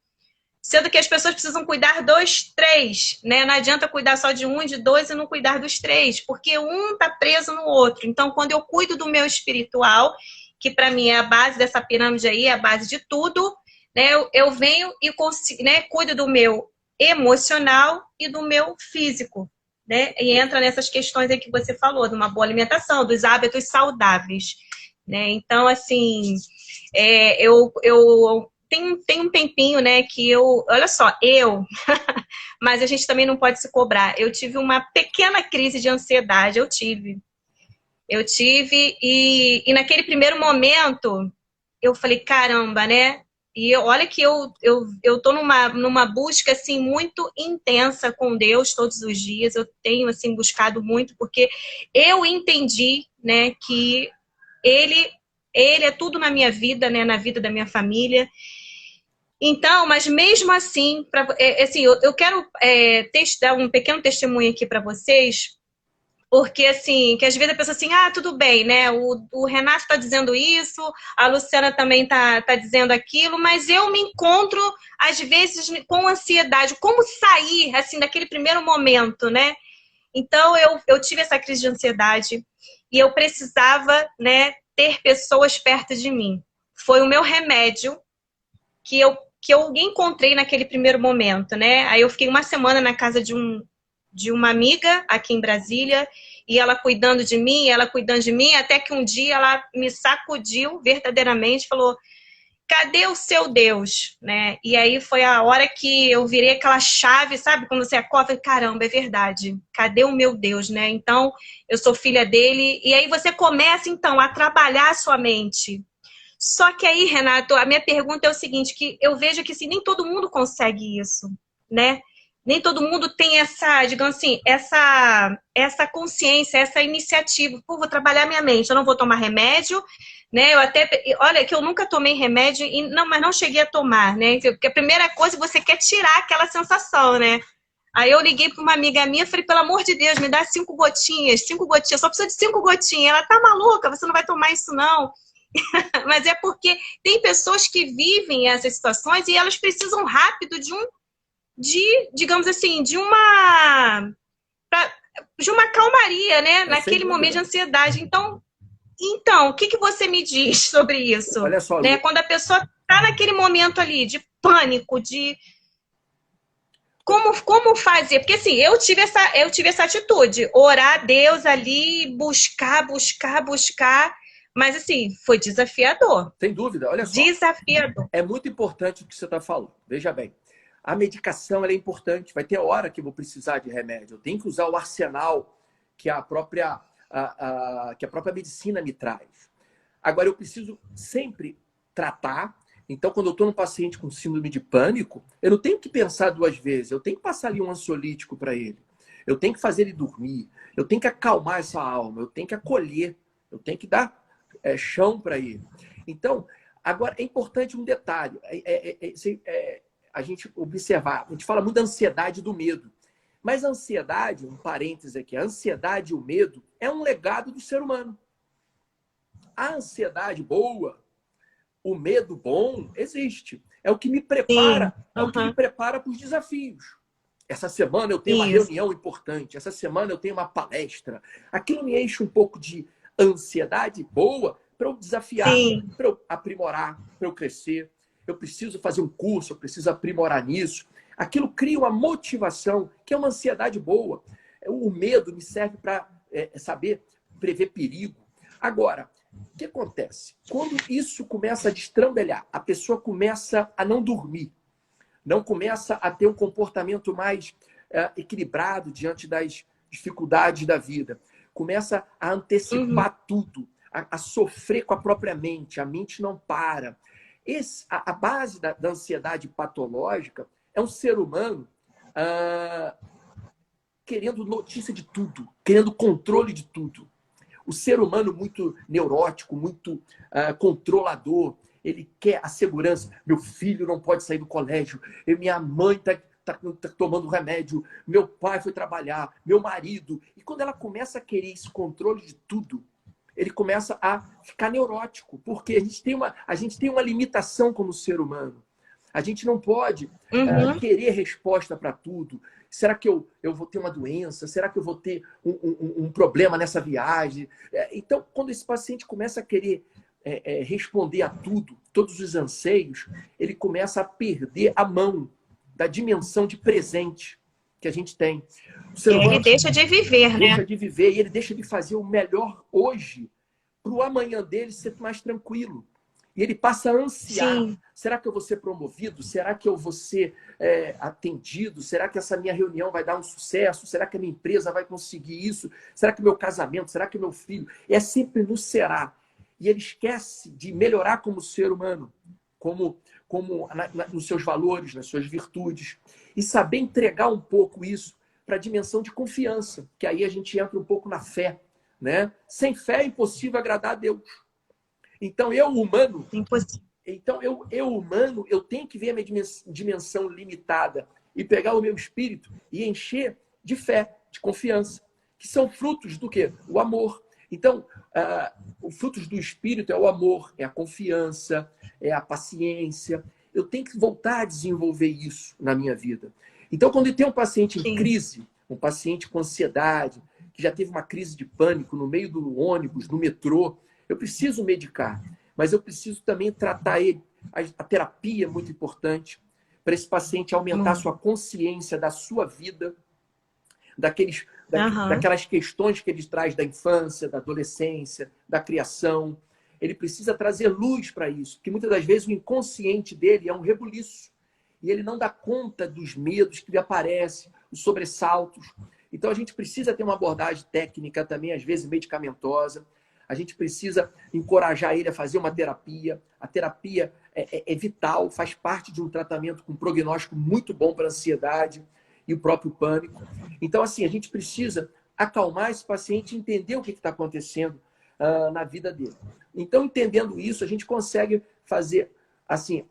Sendo que as pessoas precisam cuidar dos três, né? Não adianta cuidar só de um, de dois e não cuidar dos três, porque um está preso no outro. Então, quando eu cuido do meu espiritual, que para mim é a base dessa pirâmide aí, é a base de tudo, né? Eu venho e consigo, né? Cuido do meu emocional e do meu físico, né? E entra nessas questões aí que você falou, de uma boa alimentação, dos hábitos saudáveis, né? Então, assim, eu tem um tempinho, né, que olha só, mas a gente também não pode se cobrar. Eu tive uma pequena crise de ansiedade, eu tive, e naquele primeiro momento, eu falei, caramba, né? E olha que eu tô numa busca, assim, muito intensa com Deus todos os dias. Eu tenho, assim, buscado muito, porque eu entendi, né, que Ele é tudo na minha vida, né, na vida da minha família. Então, mas mesmo assim, assim eu quero dar um pequeno testemunho aqui para vocês, porque, assim, que às vezes a pessoa assim, tudo bem, né? O Renato está dizendo isso, a Luciana também tá dizendo aquilo, mas eu me encontro, às vezes, com ansiedade. Como sair, assim, daquele primeiro momento, né? Então, eu tive essa crise de ansiedade e eu precisava, né, ter pessoas perto de mim. Foi o meu remédio que eu encontrei naquele primeiro momento, né? Aí eu fiquei uma semana na casa de uma amiga aqui em Brasília, e ela cuidando de mim, até que um dia ela me sacudiu verdadeiramente, falou, cadê o seu Deus? Né? E aí foi a hora que eu virei aquela chave, sabe? Quando você acorda, caramba, é verdade, cadê o meu Deus? Né? Então, eu sou filha dele, e aí você começa, então, a trabalhar a sua mente. Só que aí, Renato, a minha pergunta é o seguinte, que eu vejo que assim, nem todo mundo consegue isso, né? Nem todo mundo tem essa, digamos assim, essa consciência, essa iniciativa. Pô, vou trabalhar minha mente, eu não vou tomar remédio, né? Olha, que eu nunca tomei remédio, mas não cheguei a tomar, né? Porque a primeira coisa, você quer tirar aquela sensação, né? Aí eu liguei para uma amiga minha e falei, pelo amor de Deus, me dá 5 gotinhas, só preciso de 5 gotinhas. Ela tá maluca, você não vai tomar isso não. Mas é porque tem pessoas que vivem essas situações e elas precisam rápido digamos assim, de uma calmaria, né? Naquele momento de ansiedade. Então, o que você me diz sobre isso? Olha só, né? Quando a pessoa está naquele momento ali de pânico, de como fazer? Porque assim, eu tive essa atitude, orar a Deus ali, buscar, mas assim, foi desafiador. Sem dúvida, olha só. Desafiador. É muito importante o que você está falando. Veja bem, a medicação ela é importante. Vai ter hora que eu vou precisar de remédio. Eu tenho que usar o arsenal que a própria medicina me traz. Agora, eu preciso sempre tratar. Então, quando eu estou num paciente com síndrome de pânico, eu não tenho que pensar 2 vezes. Eu tenho que passar ali um ansiolítico para ele. Eu tenho que fazer ele dormir. Eu tenho que acalmar essa alma. Eu tenho que acolher. Eu tenho que dar chão para ele. Então, agora, é importante um detalhe. A gente observar. A gente fala muito da ansiedade e do medo. Mas a ansiedade, um parêntese aqui, a ansiedade e o medo é um legado do ser humano. A ansiedade boa, o medo bom, existe. É o que me prepara, Sim. é o que me prepara para os desafios. Essa semana eu tenho uma Isso. reunião importante, essa semana eu tenho uma palestra. Aquilo me enche um pouco de ansiedade boa para eu desafiar, Sim. para eu aprimorar, para eu crescer. Eu preciso fazer um curso, eu preciso aprimorar nisso. Aquilo cria uma motivação, que é uma ansiedade boa. O medo me serve para saber prever perigo. Agora, o que acontece? Quando isso começa a destrambelhar, a pessoa começa a não dormir, não começa a ter um comportamento mais equilibrado diante das dificuldades da vida, começa a antecipar tudo, a sofrer com a própria mente, a mente não para. A base da ansiedade patológica é um ser humano querendo notícia de tudo, querendo controle de tudo. O ser humano muito neurótico, muito controlador, ele quer a segurança. Meu filho não pode sair do colégio, minha mãe tá tomando remédio, meu pai foi trabalhar, meu marido. E quando ela começa a querer esse controle de tudo, ele começa a ficar neurótico, porque a gente tem uma limitação como ser humano. A gente não pode querer resposta para tudo. Será que eu vou ter uma doença? Será que eu vou ter um problema nessa viagem? Então, quando esse paciente começa a querer responder a tudo, todos os anseios, ele começa a perder a mão da dimensão de presente que a gente tem. O ser humano Ele deixa de viver, deixa né? de viver e ele deixa de fazer o melhor hoje para o amanhã dele ser mais tranquilo. E ele passa a ansiar. Sim. Será que eu vou ser promovido? Será que eu vou ser atendido? Será que essa minha reunião vai dar um sucesso? Será que a minha empresa vai conseguir isso? Será que meu casamento? Será que meu filho? É sempre no será. E ele esquece de melhorar como ser humano, nos seus valores, nas suas virtudes. E saber entregar um pouco isso para a dimensão de confiança, que aí a gente entra um pouco na fé. Né? Sem fé é impossível agradar a Deus. Então, eu, humano, eu tenho que ver a minha dimensão limitada e pegar o meu espírito e encher de fé, de confiança, que são frutos do quê? O amor. Então, os frutos do espírito é o amor, é a confiança, é a paciência. Eu tenho que voltar a desenvolver isso na minha vida. Então, quando eu tenho um paciente em crise, um paciente com ansiedade, que já teve uma crise de pânico no meio do ônibus, no metrô, eu preciso medicar, mas eu preciso também tratar ele. A terapia é muito importante para esse paciente aumentar a sua consciência da sua vida, daquelas questões que ele traz da infância, da adolescência, da criação. Ele precisa trazer luz para isso, porque muitas das vezes o inconsciente dele é um rebuliço e ele não dá conta dos medos que lhe aparecem, os sobressaltos. Então a gente precisa ter uma abordagem técnica também, às vezes medicamentosa. A gente precisa encorajar ele a fazer uma terapia. A terapia é vital, faz parte de um tratamento com prognóstico muito bom para a ansiedade e o próprio pânico. Então, assim, a gente precisa acalmar esse paciente e entender o que está acontecendo na vida dele. Então, entendendo isso, a gente consegue fazer, assim,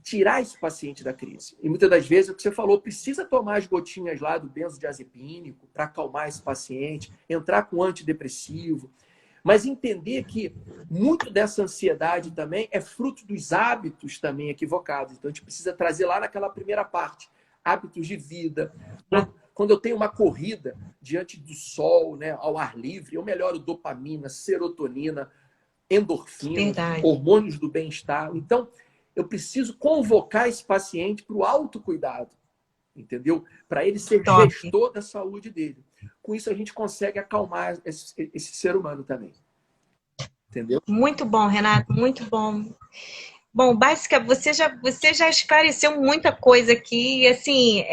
tirar esse paciente da crise. E muitas das vezes, o que você falou, precisa tomar as gotinhas lá do benzodiazepínico para acalmar esse paciente, entrar com antidepressivo. Mas entender que muito dessa ansiedade também é fruto dos hábitos também equivocados. Então, a gente precisa trazer lá naquela primeira parte, hábitos de vida. Quando eu tenho uma corrida diante do sol, né, ao ar livre, eu melhoro dopamina, serotonina, endorfina, hormônios do bem-estar. Então, eu preciso convocar esse paciente para o autocuidado, entendeu? Para ele ser gestor da saúde dele. Com isso, a gente consegue acalmar esse ser humano também. Entendeu? Muito bom, Renato, muito bom. Bom, basicamente, você já esclareceu muita coisa aqui. E, assim,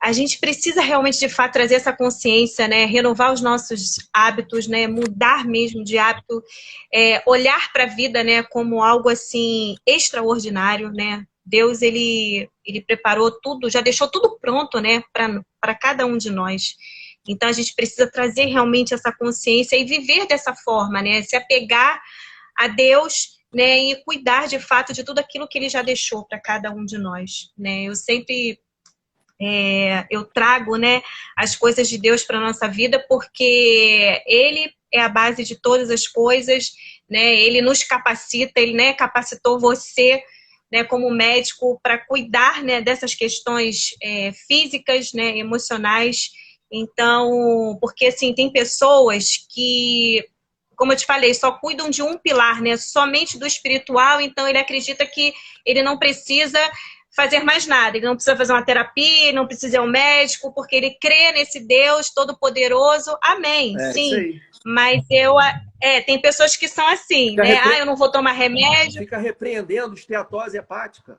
a gente precisa realmente, de fato, trazer essa consciência, né? Renovar os nossos hábitos, né? Mudar mesmo de hábito, olhar para a vida, né? Como algo assim extraordinário, né? Deus, ele preparou tudo, já deixou tudo pronto, né? Para cada um de nós. Então, a gente precisa trazer realmente essa consciência e viver dessa forma, né? Se apegar a Deus, né? E cuidar, de fato, de tudo aquilo que Ele já deixou para cada um de nós, né? Eu sempre... eu trago, né, as coisas de Deus para a nossa vida, porque Ele é a base de todas as coisas, né? Ele nos capacita, Ele, né, capacitou você né, como médico para cuidar, né, dessas questões físicas, né, emocionais. Então, porque assim, tem pessoas que, como eu te falei, só cuidam de um pilar, né, somente do espiritual, então ele acredita que ele não precisa fazer mais nada, ele não precisa fazer uma terapia, não precisa ir ao médico, porque ele crê nesse Deus todo-poderoso. Amém, É isso sim. aí. Mas tem pessoas que são assim, Fica, né? Eu não vou tomar remédio. fica repreendendo esteatose hepática.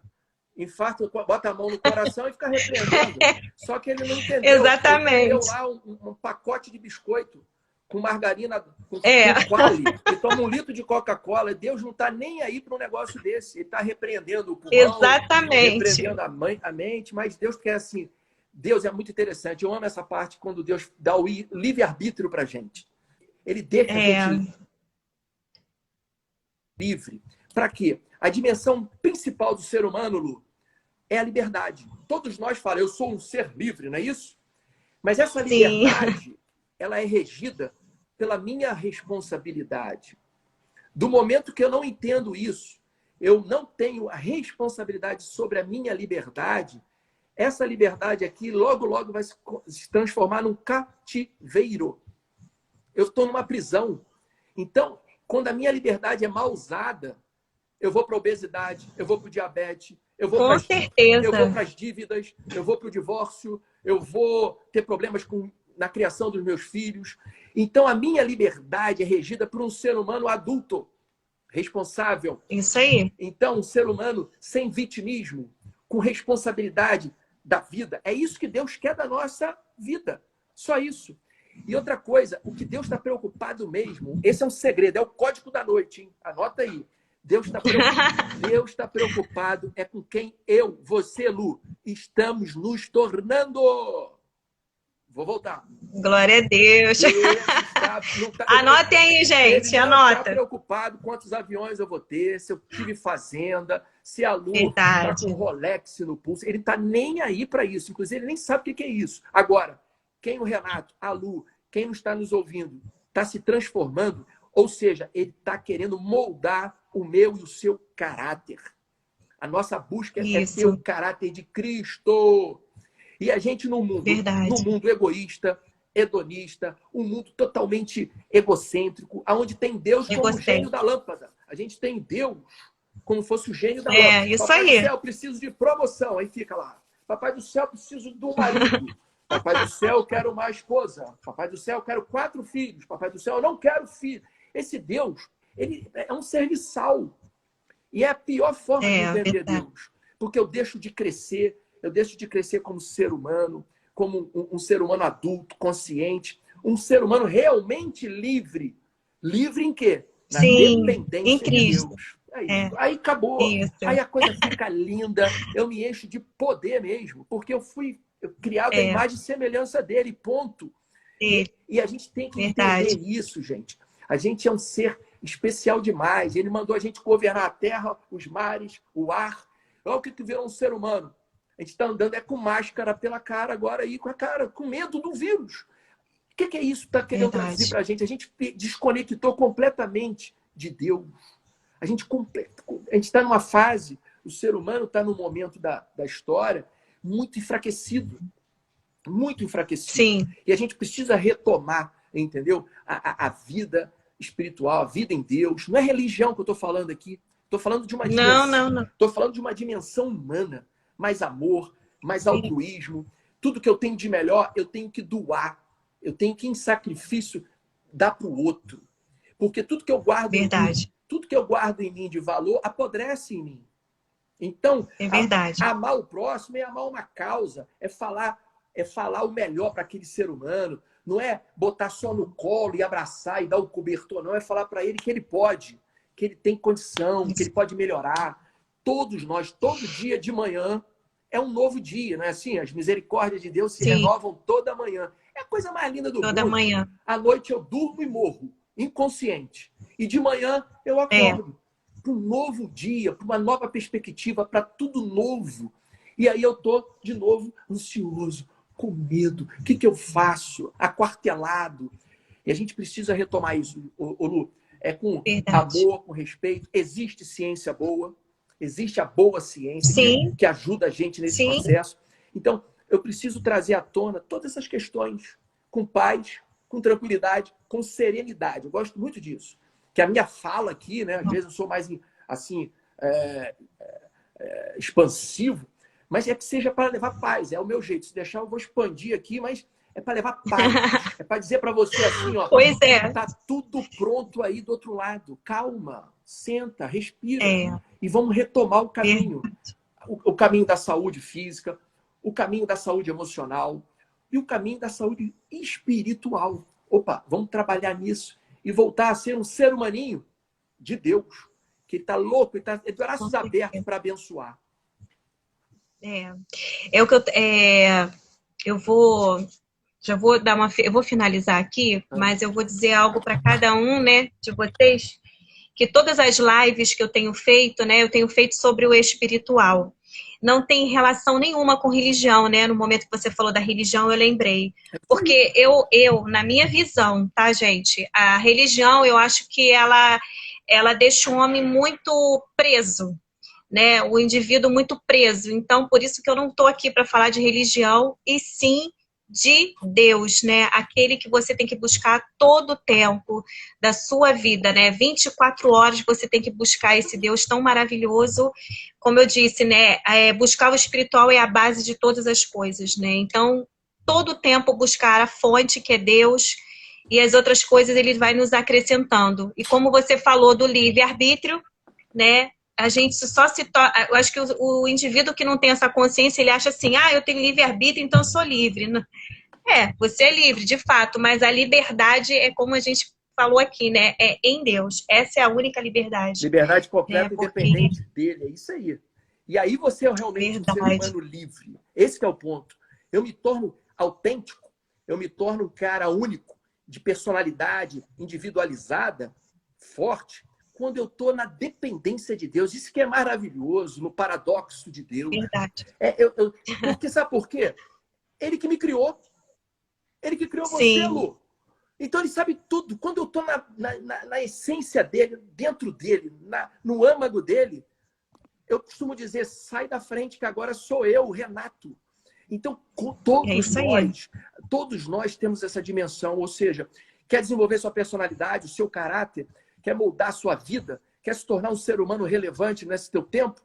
Infarto, bota a mão no coração e fica repreendendo. Só que ele não entendeu. Ele comeu Exatamente. lá um pacote de biscoito com margarina, com É, quale, e toma 1 litro de Coca-Cola. Deus não está nem aí para um negócio desse. Ele está repreendendo o pulmão, exatamente. repreendendo a mente, mas Deus quer assim. Deus é muito interessante. Eu amo essa parte quando Deus dá o livre-arbítrio para a gente. Ele deixa a gente livre. Para quê? A dimensão principal do ser humano, Lu, é a liberdade. Todos nós falamos, eu sou um ser livre, não é isso? Mas essa liberdade, ela é regida pela minha responsabilidade. Do momento que eu não entendo isso, eu não tenho a responsabilidade sobre a minha liberdade, essa liberdade aqui logo, logo vai se transformar num cativeiro. Eu estou numa prisão. Então, quando a minha liberdade é mal usada, eu vou para a obesidade, eu vou para o diabetes, eu vou para as dívidas, eu vou para o divórcio, eu vou ter problemas na criação dos meus filhos. Então, a minha liberdade é regida por um ser humano adulto, responsável. Isso aí. Então, um ser humano sem vitimismo, com responsabilidade da vida. É isso que Deus quer da nossa vida. Só isso. E outra coisa, o que Deus está preocupado mesmo, esse é um segredo, é o código da noite, hein? Anota aí. Deus está preocupado é com quem eu, você, Lu, estamos nos tornando. Vou voltar. Glória a Deus. Anotem aí, gente. Ele não anota. Está preocupado quantos aviões eu vou ter, se eu tive fazenda, se a Lu está com Rolex no pulso. Ele está nem aí para isso. Inclusive, ele nem sabe o que é isso. Agora, quem o Renato, a Lu, quem não está nos ouvindo, está se transformando, ou seja, ele está querendo moldar o meu e o seu caráter. A nossa busca é ter o caráter de Cristo. E a gente num mundo egoísta, hedonista, um mundo totalmente egocêntrico, onde tem Deus como o gênio da lâmpada. A gente tem Deus como fosse o gênio da lâmpada. Isso Papai aí. do céu, preciso de promoção. Aí fica lá. Papai do céu, preciso de um marido. Papai do céu, eu quero uma esposa. Papai do céu, eu quero 4 filhos. Papai do céu, eu não quero filho. Esse Deus, ele é um serviçal. E é a pior forma de entender Deus. Porque eu deixo de crescer como ser humano, como um ser humano adulto, consciente, um ser humano realmente livre. Livre em quê? Na dependência de Deus. Aí acabou. Isso. Aí a coisa fica linda. Eu me encho de poder mesmo, porque eu fui criado à imagem e semelhança dele, ponto. E a gente tem que entender isso, gente. A gente é um ser especial demais. Ele mandou a gente governar a terra, os mares, o ar. Olha o que virou um ser humano. A gente está andando com máscara pela cara agora aí, com medo do vírus. O que é isso que está querendo trazer para a gente? A gente desconectou completamente de Deus. A gente está numa fase, o ser humano está num momento da história muito enfraquecido. Muito enfraquecido. Sim. E a gente precisa retomar, entendeu? A vida espiritual, a vida em Deus. Não é religião que eu estou falando aqui. Estou falando de uma dimensão. Não. Estou falando de uma dimensão humana. Mais amor, mais altruísmo. Tudo que eu tenho de melhor, eu tenho que doar. Eu tenho que, em sacrifício, dar para o outro. Porque tudo que eu guardo em mim de valor apodrece em mim. Então, amar o próximo é amar uma causa, é falar o melhor para aquele ser humano. Não é botar só no colo e abraçar e dar o cobertor, não. É falar para ele que ele pode, que ele tem condição, que ele pode melhorar. Todos nós, todo dia de manhã, é um novo dia, não é assim? As misericórdias de Deus se renovam toda manhã. É a coisa mais linda do mundo. Toda manhã. À noite eu durmo e morro, inconsciente. E de manhã eu acordo para um novo dia, para uma nova perspectiva, para tudo novo. E aí eu estou, de novo, ansioso, com medo. O que eu faço? Aquartelado. E a gente precisa retomar isso, Lu. É com amor, com respeito. Existe ciência boa. Existe a boa ciência Sim, que ajuda a gente nesse sim. processo. Então, eu preciso trazer à tona todas essas questões com paz, com tranquilidade, com serenidade. Eu gosto muito disso. Que a minha fala aqui, né? Às vezes eu sou mais assim expansivo, mas é que seja para levar paz. É o meu jeito. Se deixar, eu vou expandir aqui, mas é para levar paz. É para dizer para você assim, ó. Pois é. Tá tudo pronto aí do outro lado. Calma, senta, respira É. e vamos retomar o caminho. O caminho da saúde física, o caminho da saúde emocional e o caminho da saúde espiritual. Opa, vamos trabalhar nisso e voltar a ser um ser humaninho de Deus, que está louco e está de braços abertos para abençoar. É o que eu vou eu vou finalizar aqui, mas eu vou dizer algo para cada um, né, de vocês, que todas as lives que eu tenho feito, né, eu tenho feito sobre o espiritual. Não tem relação nenhuma com religião, né? No momento que você falou da religião, eu lembrei. Porque na minha visão, tá, gente? A religião, eu acho que ela deixa o homem muito preso, né? O indivíduo muito preso. Então, por isso que eu não estou aqui para falar de religião, e sim de Deus, né? Aquele que você tem que buscar todo o tempo da sua vida, né? 24 horas você tem que buscar esse Deus tão maravilhoso. Como eu disse, né? Buscar o espiritual é a base de todas as coisas, né? Então, todo o tempo buscar a fonte que é Deus, e as outras coisas ele vai nos acrescentando. E como você falou do livre-arbítrio, né? A gente só se torna... Eu acho que o indivíduo que não tem essa consciência, ele acha assim, eu tenho livre-arbítrio, então eu sou livre. Você é livre, de fato, mas a liberdade é como a gente falou aqui, né? É em Deus. Essa é a única liberdade. Liberdade completa e porque... independente dele, é isso aí. E aí você é realmente um ser humano livre. Esse que é o ponto. Eu me torno autêntico, eu me torno um cara único, de personalidade individualizada, forte, quando eu estou na dependência de Deus. Isso que é maravilhoso, no paradoxo de Deus. Verdade. Porque sabe por quê? Ele que me criou. Ele que criou você, Lu. Então ele sabe tudo. Quando eu estou na essência dele, dentro dele, no âmago dele, eu costumo dizer, sai da frente que agora sou eu, Renato. Então, todos nós temos essa dimensão, ou seja, quer desenvolver sua personalidade, o seu caráter, quer moldar a sua vida, quer se tornar um ser humano relevante nesse teu tempo,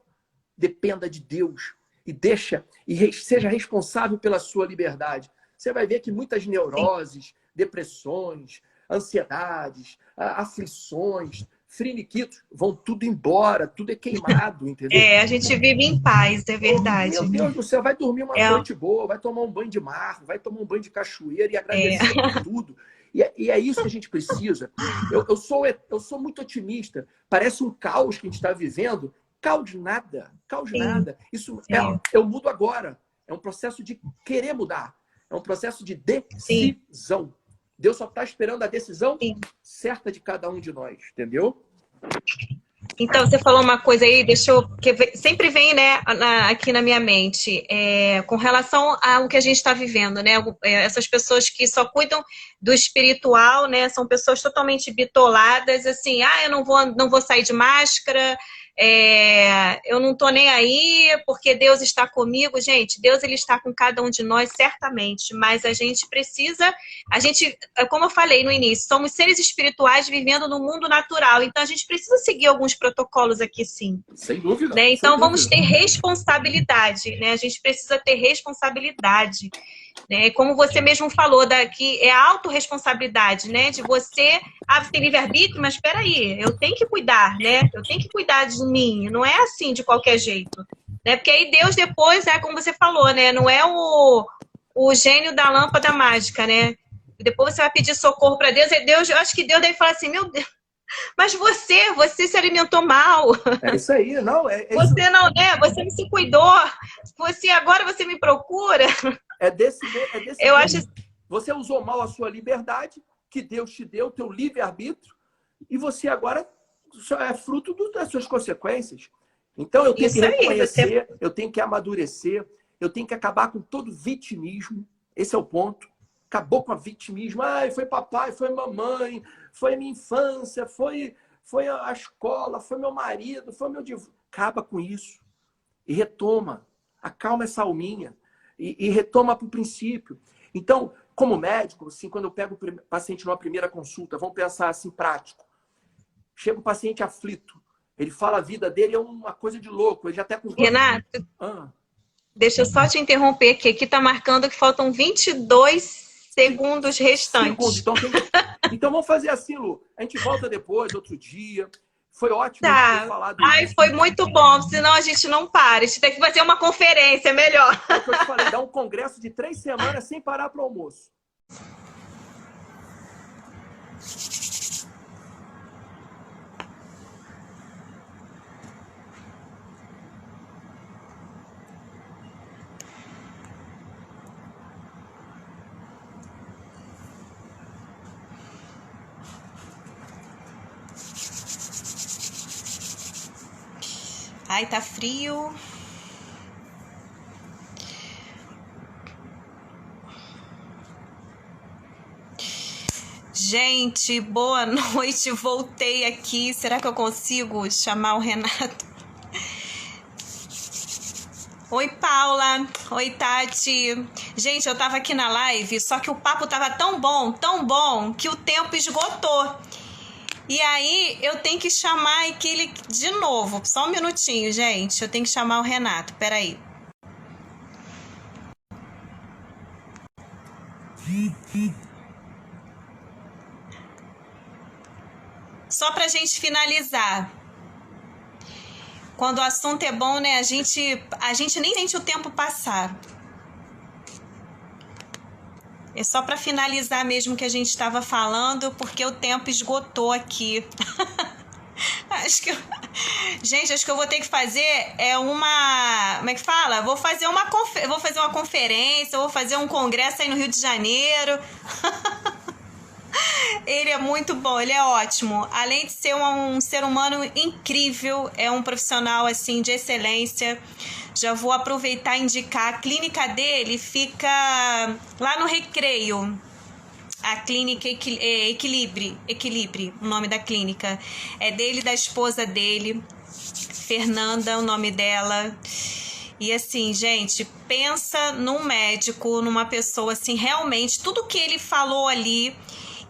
dependa de Deus e seja responsável pela sua liberdade. Você vai ver que muitas neuroses, depressões, ansiedades, aflições, friniquitos, vão tudo embora, tudo é queimado, entendeu? A gente vive em paz, é verdade. Meu Deus do céu, vai dormir uma noite boa, vai tomar um banho de mar, vai tomar um banho de cachoeira e agradecer por tudo. E é isso que a gente precisa. Eu sou muito otimista. Parece um caos que a gente está vivendo. Caos de nada. Isso eu mudo agora. É um processo de querer mudar. É um processo de decisão. Sim. Deus só está esperando a decisão certa de cada um de nós. Entendeu? Então, você falou uma coisa aí, que sempre vem, né, aqui na minha mente, com relação ao que a gente está vivendo, né? Essas pessoas que só cuidam do espiritual, né? São pessoas totalmente bitoladas, assim, eu não vou sair de máscara, eu não tô nem aí, porque Deus está comigo. Gente, Deus ele está com cada um de nós, certamente, mas a gente precisa, como eu falei no início, somos seres espirituais vivendo no mundo natural, então a gente precisa seguir alguns protocolos aqui, sim. Sem dúvida. Né? Então vamos dúvida. ter responsabilidade, né? A gente precisa ter responsabilidade. Né? Como você mesmo falou, que é a autorresponsabilidade, né? De você, você tem livre-arbítrio, mas espera aí, eu tenho que cuidar, né? Eu tenho que cuidar de mim, não é assim de qualquer jeito. Né? Porque aí Deus depois, como você falou, né? Não é o gênio da lâmpada mágica, né? Depois você vai pedir socorro para Deus, e Deus, eu acho que Deus deve falar assim, meu Deus, mas você se alimentou mal. É isso aí, não? Você não, né? Você não se cuidou. Agora você me procura. É desse eu acho... Você usou mal a sua liberdade, que Deus te deu, o teu livre-arbítrio, e você agora só é fruto das suas consequências. Então eu tenho que reconhecer, eu tenho que amadurecer, eu tenho que acabar com todo vitimismo. Esse é o ponto. Acabou com a vitimismo. Foi papai, foi mamãe, foi minha infância, foi a escola, foi meu marido, foi meu divórcio. acaba com isso e retoma, acalma essa alminha e retoma para o princípio. Então, como médico, assim, quando eu pego o paciente numa primeira consulta, vamos pensar assim, prático. Chega o paciente aflito, ele fala a vida dele é uma coisa de louco, ele já até com... Renato, deixa eu só te interromper aqui. Aqui tá marcando que faltam 22 segundos restantes. Então vamos fazer assim, Lu. A gente volta depois, outro dia. Foi ótimo Tá. ter falado Ai, isso. foi muito bom, senão a gente não para. A gente tem que fazer uma conferência, melhor. É o que eu te falei, dar um congresso de 3 semanas sem parar para o almoço. Ai, tá frio. Gente, boa noite. Voltei aqui. Será que eu consigo chamar o Renato? Oi, Paula. Oi, Tati. Gente, eu tava aqui na live, só que o papo tava tão bom, que o tempo esgotou. E aí, eu tenho que chamar aquele de novo. Só um minutinho, gente. Eu tenho que chamar o Renato. Peraí. Só pra gente finalizar. Quando o assunto é bom, né? A gente nem sente o tempo passar. É só para finalizar mesmo que a gente estava falando, porque o tempo esgotou aqui. Gente, acho que eu vou ter que fazer uma... Como é que fala? Vou fazer uma conferência, vou fazer um congresso aí no Rio de Janeiro. Ele é muito bom, ele é ótimo. Além de ser um ser humano incrível, é um profissional assim de excelência. Já vou aproveitar e indicar. A clínica dele fica lá no Recreio. A clínica Equilibre, o nome da clínica. É dele e da esposa dele, Fernanda, o nome dela. E assim, gente, pensa num médico, numa pessoa assim, realmente, tudo que ele falou ali.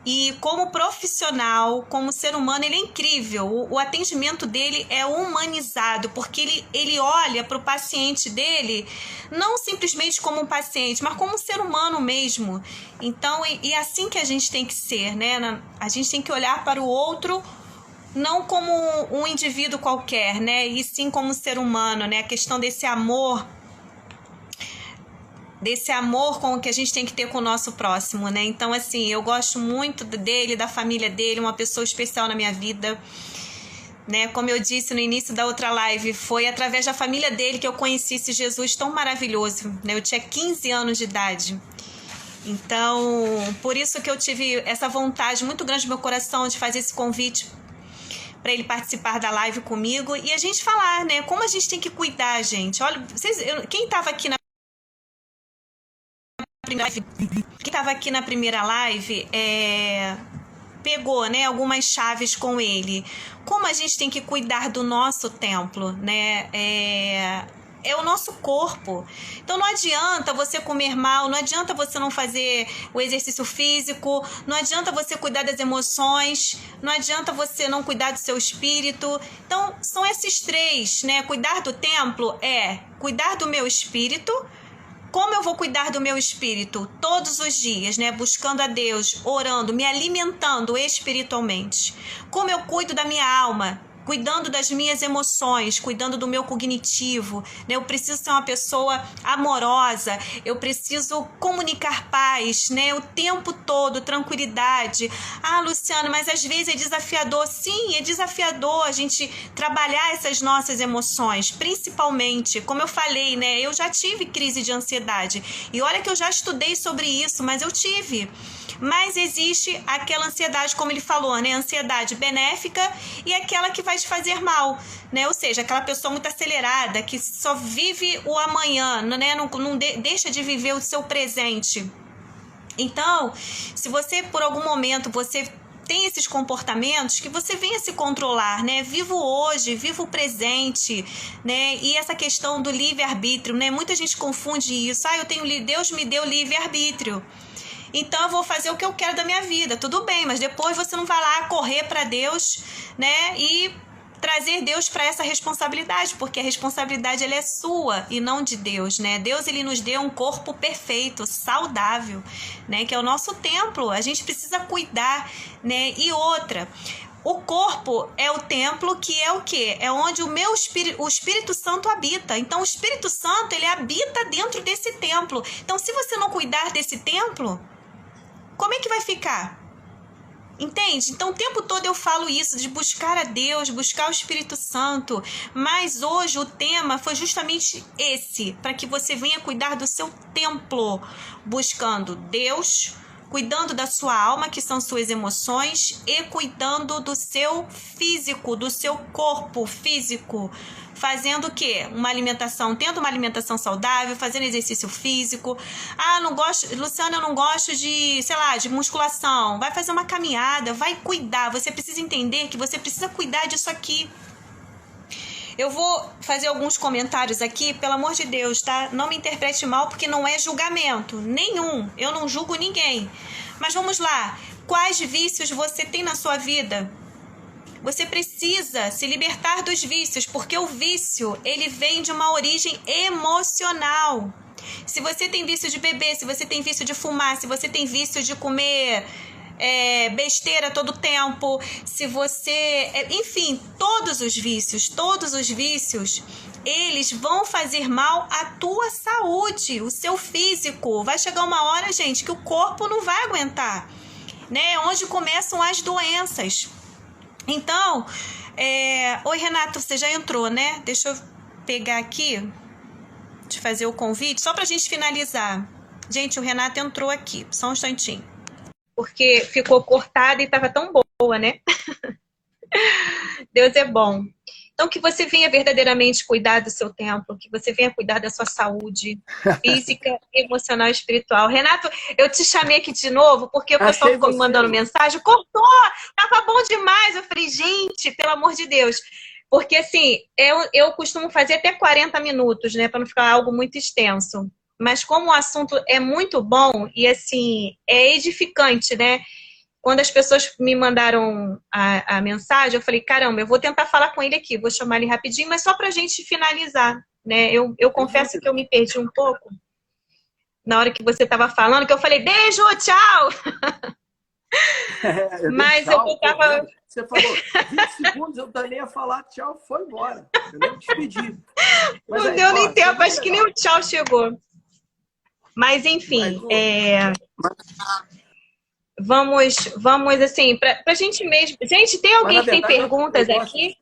E como profissional, como ser humano, ele é incrível. O atendimento dele é humanizado, porque ele olha para o paciente dele não simplesmente como um paciente, mas como um ser humano mesmo. Então, é assim que a gente tem que ser, né? A gente tem que olhar para o outro não como um indivíduo qualquer, né? E sim como um ser humano, né? A questão desse amor com o que a gente tem que ter com o nosso próximo, né? Então, assim, eu gosto muito dele, da família dele, uma pessoa especial na minha vida, né? Como eu disse no início da outra live, foi através da família dele que eu conheci esse Jesus tão maravilhoso, né? Eu tinha 15 anos de idade. Então, por isso que eu tive essa vontade muito grande no meu coração de fazer esse convite para ele participar da live comigo e a gente falar, né? Como a gente tem que cuidar, gente. Olha, quem estava aqui na primeira live pegou, né, algumas chaves com ele. Como a gente tem que cuidar do nosso templo, né? É o nosso corpo. Então não adianta você comer mal, não adianta você não fazer o exercício físico, não adianta você cuidar das emoções, não adianta você não cuidar do seu espírito. Então são esses três, né? Cuidar do templo é cuidar do meu espírito. Como eu vou cuidar do meu espírito? Todos os dias, né? Buscando a Deus, orando, me alimentando espiritualmente. Como eu cuido da minha alma? Cuidando das minhas emoções, cuidando do meu cognitivo, né? Eu preciso ser uma pessoa amorosa, eu preciso comunicar paz, né? O tempo todo, tranquilidade. Ah, Luciana, mas às vezes é desafiador. Sim, é desafiador a gente trabalhar essas nossas emoções, principalmente, como eu falei, né? Eu já tive crise de ansiedade. E olha que eu já estudei sobre isso, mas eu tive. Mas existe aquela ansiedade, como ele falou, né? Ansiedade benéfica e aquela que vai te fazer mal, né? Ou seja, aquela pessoa muito acelerada, que só vive o amanhã, né? Não deixa de viver o seu presente. Então, se você, por algum momento, você tem esses comportamentos, que você venha se controlar, né? Viva o hoje, viva o presente, né? E essa questão do livre-arbítrio, né? Muita gente confunde isso. Ah, Deus me deu livre-arbítrio, então eu vou fazer o que eu quero da minha vida. Tudo bem, mas depois você não vai lá correr para Deus, né? E trazer Deus para essa responsabilidade, porque a responsabilidade ela é sua e não de Deus, né? Deus ele nos deu um corpo perfeito, saudável, né? Que é o nosso templo. A gente precisa cuidar, né? E outra, o corpo é o templo, que é o quê? É onde o Espírito Santo habita. Então o Espírito Santo ele habita dentro desse templo. Então se você não cuidar desse templo, como é que vai ficar? Entende? Então o tempo todo eu falo isso, de buscar a Deus, buscar o Espírito Santo. Mas hoje o tema foi justamente esse, para que você venha cuidar do seu templo, buscando Deus, cuidando da sua alma, que são suas emoções, e cuidando do seu físico, do seu corpo físico. Fazendo o quê? Tendo uma alimentação saudável, fazendo exercício físico. Ah, não gosto, Luciana, eu não gosto de, sei lá, de musculação. Vai fazer uma caminhada, vai cuidar. Você precisa entender que você precisa cuidar disso aqui. Eu vou fazer alguns comentários aqui, pelo amor de Deus, tá? Não me interprete mal, porque não é julgamento nenhum. Eu não julgo ninguém. Mas vamos lá. Quais vícios você tem na sua vida? Você precisa se libertar dos vícios, porque o vício, ele vem de uma origem emocional. Se você tem vício de beber, se você tem vício de fumar, se você tem vício de comer besteira todo tempo, se você... enfim, todos os vícios, eles vão fazer mal à tua saúde, o seu físico. Vai chegar uma hora, gente, que o corpo não vai aguentar, né? Onde começam as doenças. Então, oi Renato, você já entrou, né? Deixa eu pegar aqui, te fazer o convite, só pra gente finalizar. Gente, o Renato entrou aqui, só um instantinho. Porque ficou cortada e tava tão boa, né? Deus é bom. Então, que você venha verdadeiramente cuidar do seu templo, que você venha cuidar da sua saúde física, emocional e espiritual. Renato, eu te chamei aqui de novo porque o pessoal ficou me mandando mensagem. Cortou! Tava bom demais! Eu falei, gente, pelo amor de Deus. Porque, assim, eu costumo fazer até 40 minutos, né? Para não ficar algo muito extenso. Mas como o assunto é muito bom e, assim, é edificante, né? Quando as pessoas me mandaram a mensagem, eu falei, caramba, eu vou tentar falar com ele aqui, vou chamar ele rapidinho, mas só pra gente finalizar, né? Eu confesso que eu me perdi um pouco na hora que você estava falando, que eu falei, beijo, tchau! Mas tchau, eu tava... Você falou 20 segundos, eu também ia falar tchau, foi embora. Eu nem me despedi. Mas não deu nem tempo, acho que nem o tchau chegou. Mas, enfim, Vamos assim, pra gente mesmo. Gente, tem alguém que tem perguntas aqui?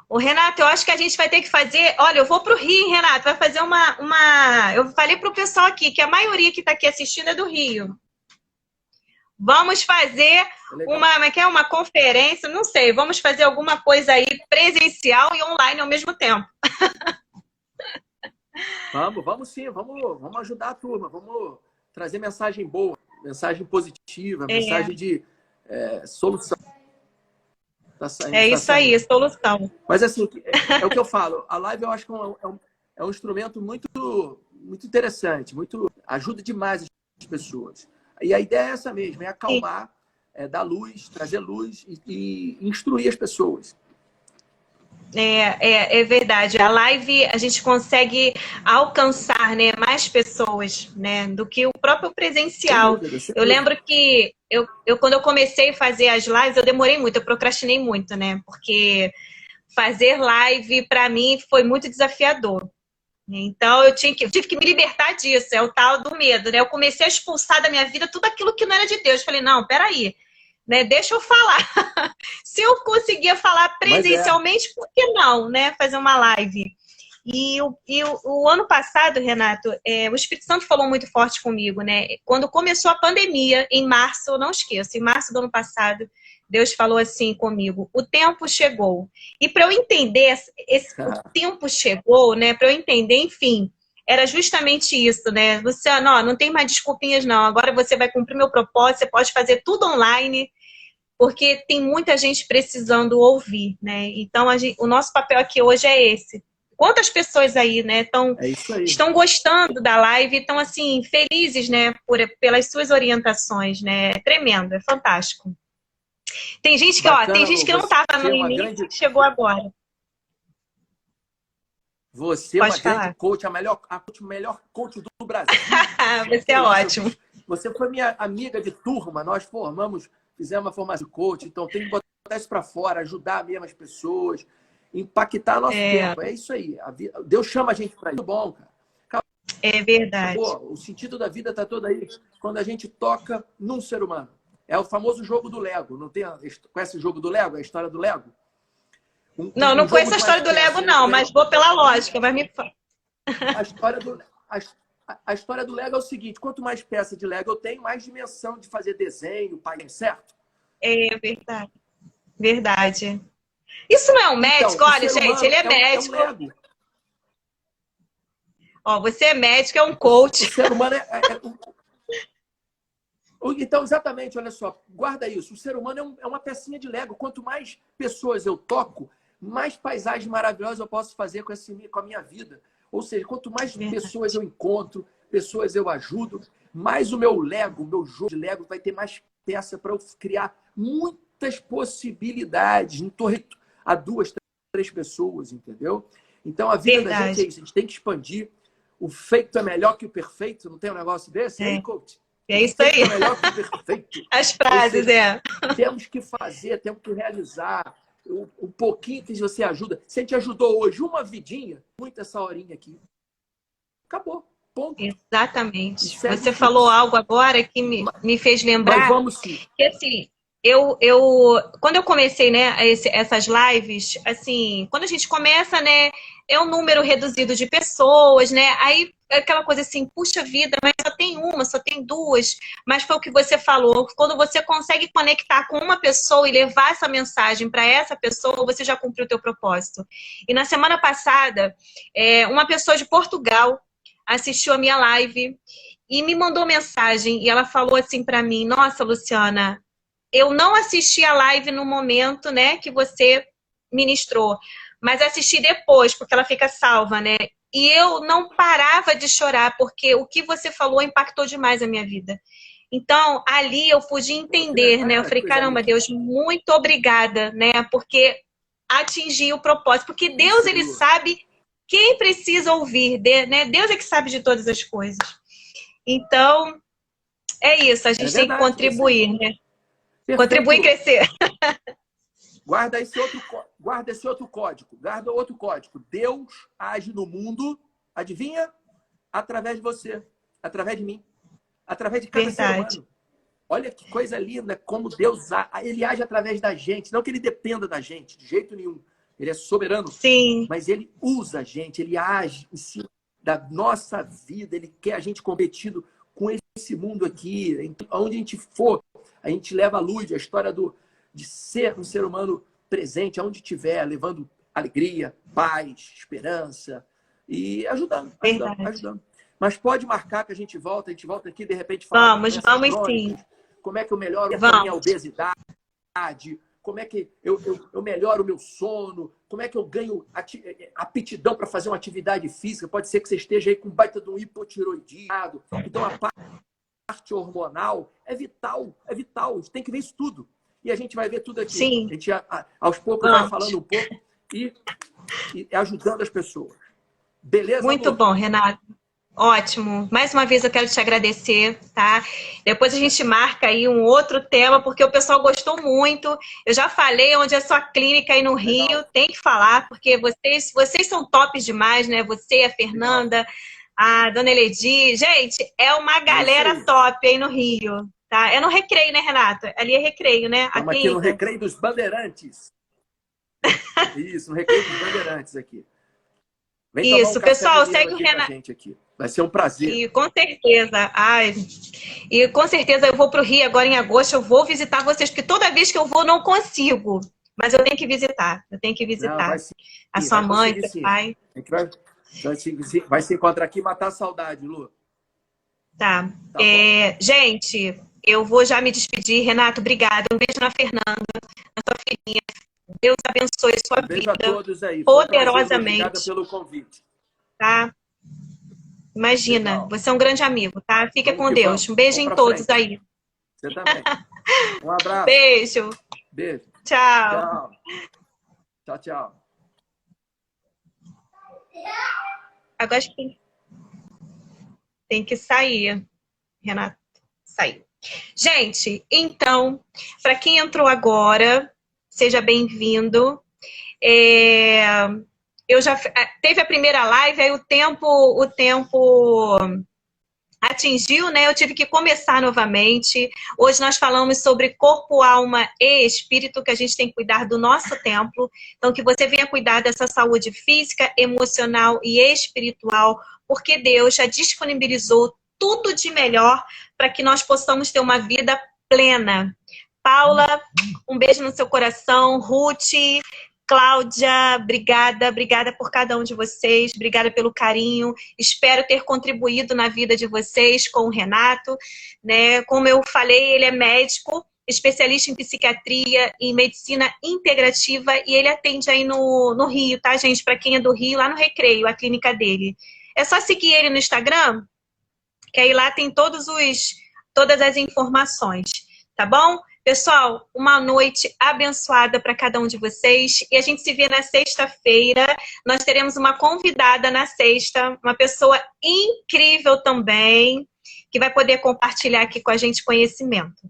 O Renato, eu acho que a gente vai ter que fazer... Olha, eu vou pro Rio, Renato, vai fazer uma... Eu falei pro pessoal aqui, que a maioria que tá aqui assistindo é do Rio. Vamos fazer uma conferência, não sei, vamos fazer alguma coisa aí presencial e online ao mesmo tempo. Vamos sim, vamos ajudar a turma, vamos trazer mensagem boa, mensagem positiva, mensagem de solução. Isso aí, solução. Mas assim, é o que eu falo, a live eu acho que é um instrumento muito interessante, ajuda demais as pessoas. E a ideia é essa mesmo, é acalmar, dar luz, trazer luz e instruir as pessoas. É verdade. A live a gente consegue alcançar, né, mais pessoas, né, do que o próprio presencial. Eu lembro que quando eu comecei a fazer as lives, eu demorei muito, eu procrastinei muito, né? Porque fazer live para mim foi muito desafiador. Então eu tive que me libertar disso, é o tal do medo, né? Eu comecei a expulsar da minha vida tudo aquilo que não era de Deus. Eu falei, não, peraí. Né? Deixa eu falar. Se eu conseguia falar presencialmente, por que não, né? Fazer uma live. E o ano passado, Renato, o Espírito Santo falou muito forte comigo, né? Quando começou a pandemia, em março, eu não esqueço, em março do ano passado, Deus falou assim comigo, o tempo chegou. E para eu entender, o tempo chegou, né? Para eu entender, enfim, era justamente isso, né? Luciano, ó, não tem mais desculpinhas, não. Agora você vai cumprir meu propósito, você pode fazer tudo online, porque tem muita gente precisando ouvir, né? Então, o nosso papel aqui hoje é esse. Quantas pessoas aí, né, É isso aí. estão gostando da live, estão, assim, felizes, né, pelas suas orientações, né? É tremendo, é fantástico. Tem gente que, Bacana, ó, tem gente que não você estava no é uma início grande... e chegou agora. Você é Pode uma falar. grande coach, a melhor coach do Brasil. Você é ótimo. Você foi minha amiga de turma, nós fizemos uma formação de coach, então tem que botar isso para fora, ajudar mesmo as pessoas, impactar nosso tempo. É isso aí. Deus chama a gente para isso. Muito bom, cara. É verdade. Acabou. O sentido da vida está todo aí quando a gente toca num ser humano. É o famoso jogo do Lego. Não tem? Conhece o jogo do Lego? A história do Lego? Não conheço a história do Lego, não, mas vou pela lógica. Mas me fala. A história do Lego é o seguinte: quanto mais peça de Lego eu tenho, mais dimensão de fazer desenho, certo? É verdade. Verdade. Isso não é um médico? Então, olha, gente, ele é médico. É um Lego. Ó, você é médico, é um coach. O ser humano Então, exatamente, olha só, guarda isso. O ser humano é uma pecinha de Lego. Quanto mais pessoas eu toco, mais paisagens maravilhosas eu posso fazer com a minha vida. Ou seja, quanto mais pessoas eu encontro, pessoas eu ajudo, mais o meu jogo de Lego vai ter mais peça para eu criar muitas possibilidades em torno a 2, 3 pessoas, entendeu? Então, a vida da gente é isso. A gente tem que expandir. O feito é melhor que o perfeito. Não tem um negócio desse? É. Aí, coach? É isso aí. É melhor que o perfeito. As frases, seja, temos que fazer, temos que realizar. O pouquinho que você ajuda. Se a gente ajudou hoje uma vidinha, muito essa horinha aqui. Acabou. Ponto. Exatamente. Você falou algo agora que me fez lembrar. Mas vamos sim. Que assim, quando eu comecei, né, essas lives, assim, quando a gente começa, né, é um número reduzido de pessoas, né, aí é aquela coisa assim, puxa vida, mas só tem uma, só tem duas, mas foi o que você falou, quando você consegue conectar com uma pessoa e levar essa mensagem para essa pessoa, você já cumpriu o teu propósito. E na semana passada, uma pessoa de Portugal assistiu a minha live e me mandou mensagem, e ela falou assim para mim: nossa, Luciana, eu não assisti a live no momento, né, que você ministrou, mas assisti depois, porque ela fica salva, né? E eu não parava de chorar, porque o que você falou impactou demais a minha vida. Então, ali eu pude entender, né? Eu falei, caramba, Deus, muito obrigada, né? Porque atingi o propósito. Porque Deus, ele sabe quem precisa ouvir, né? Deus é que sabe de todas as coisas. Então, é isso. A gente tem que contribuir, né? Perfeito. Contribuir e crescer. Guarda esse outro código. Guarda outro código. Deus age no mundo, adivinha? Através de você, através de mim, através de cada ser humano. Olha que coisa linda, como Deus ele age através da gente. Não que ele dependa da gente, de jeito nenhum. Ele é soberano. Sim. Mas ele usa a gente, ele age em cima da nossa vida. Ele quer a gente competindo com esse mundo aqui. Onde a gente for, a gente leva a luz, a história de ser um ser humano presente, aonde estiver, levando alegria, paz, esperança e ajudando. Mas pode marcar que a gente volta aqui, de repente, vamos sim. Como é que eu melhoro a minha obesidade, como é que eu melhoro o meu sono, como é que eu ganho aptidão para fazer uma atividade física. Pode ser que você esteja aí com baita de um hipotiroidismo. Então, a parte hormonal é vital. A gente tem que ver isso tudo. E a gente vai ver tudo aqui. Sim. A gente, aos poucos, vai falando um pouco e ajudando as pessoas. Beleza? Muito amor? Bom, Renato. Ótimo. Mais uma vez eu quero te agradecer, tá? Depois a gente marca aí um outro tema, porque o pessoal gostou muito. Eu já falei onde é a sua clínica aí no Rio. Legal. Tem que falar, porque vocês são tops demais, né? Você, a Fernanda, legal. A Dona Eledi. Gente, é uma galera top aí no Rio. Tá? É no Recreio, né, Renato? Ali é Recreio, né? Estamos aqui no Recreio dos Bandeirantes. Isso, no Recreio dos Bandeirantes aqui. Vem isso, pessoal, segue o Renato. Aqui. Vai ser um prazer. E com certeza. E com certeza eu vou para o Rio agora em agosto. Eu vou visitar vocês, porque toda vez que eu vou não consigo. Mas eu tenho que visitar. Eu tenho que visitar. Não, sim, a sua mãe, seu pai. Vai se encontrar aqui e matar a saudade, Lu. Tá. Tá Gente, eu vou já me despedir. Renato, obrigada. Um beijo na Fernanda, na sua filhinha. Deus abençoe a sua beijo vida a todos aí. Foi um prazer, poderosamente. obrigada pelo convite. Tá? Imagina, Legal. você é um grande amigo, tá? Fica Vamos com que Deus. vamos. Um beijo Vamos em pra todos frente. aí. Você também. Um abraço. Beijo. Beijo. Tchau. Tchau, tchau. Agora acho que tem que sair, Renato. Sair. Gente, então, para quem entrou agora, seja bem-vindo. Eu já teve a primeira live, aí o tempo atingiu, né? Eu tive que começar novamente. Hoje nós falamos sobre corpo, alma e espírito, que a gente tem que cuidar do nosso templo. Então, que você venha cuidar dessa saúde física, emocional e espiritual, porque Deus já disponibilizou tudo de melhor para que nós possamos ter uma vida plena. Paula, um beijo no seu coração. Ruth, Cláudia, obrigada por cada um de vocês, obrigada pelo carinho, espero ter contribuído na vida de vocês com o Renato, né? Como eu falei, ele é médico, especialista em psiquiatria e medicina integrativa e ele atende aí no Rio, tá, gente? Para quem é do Rio, lá no Recreio, a clínica dele. É só seguir ele no Instagram, que aí lá tem todas as informações, tá bom? Pessoal, uma noite abençoada para cada um de vocês. E a gente se vê na sexta-feira. Nós teremos uma convidada na sexta, uma pessoa incrível também, que vai poder compartilhar aqui com a gente conhecimento.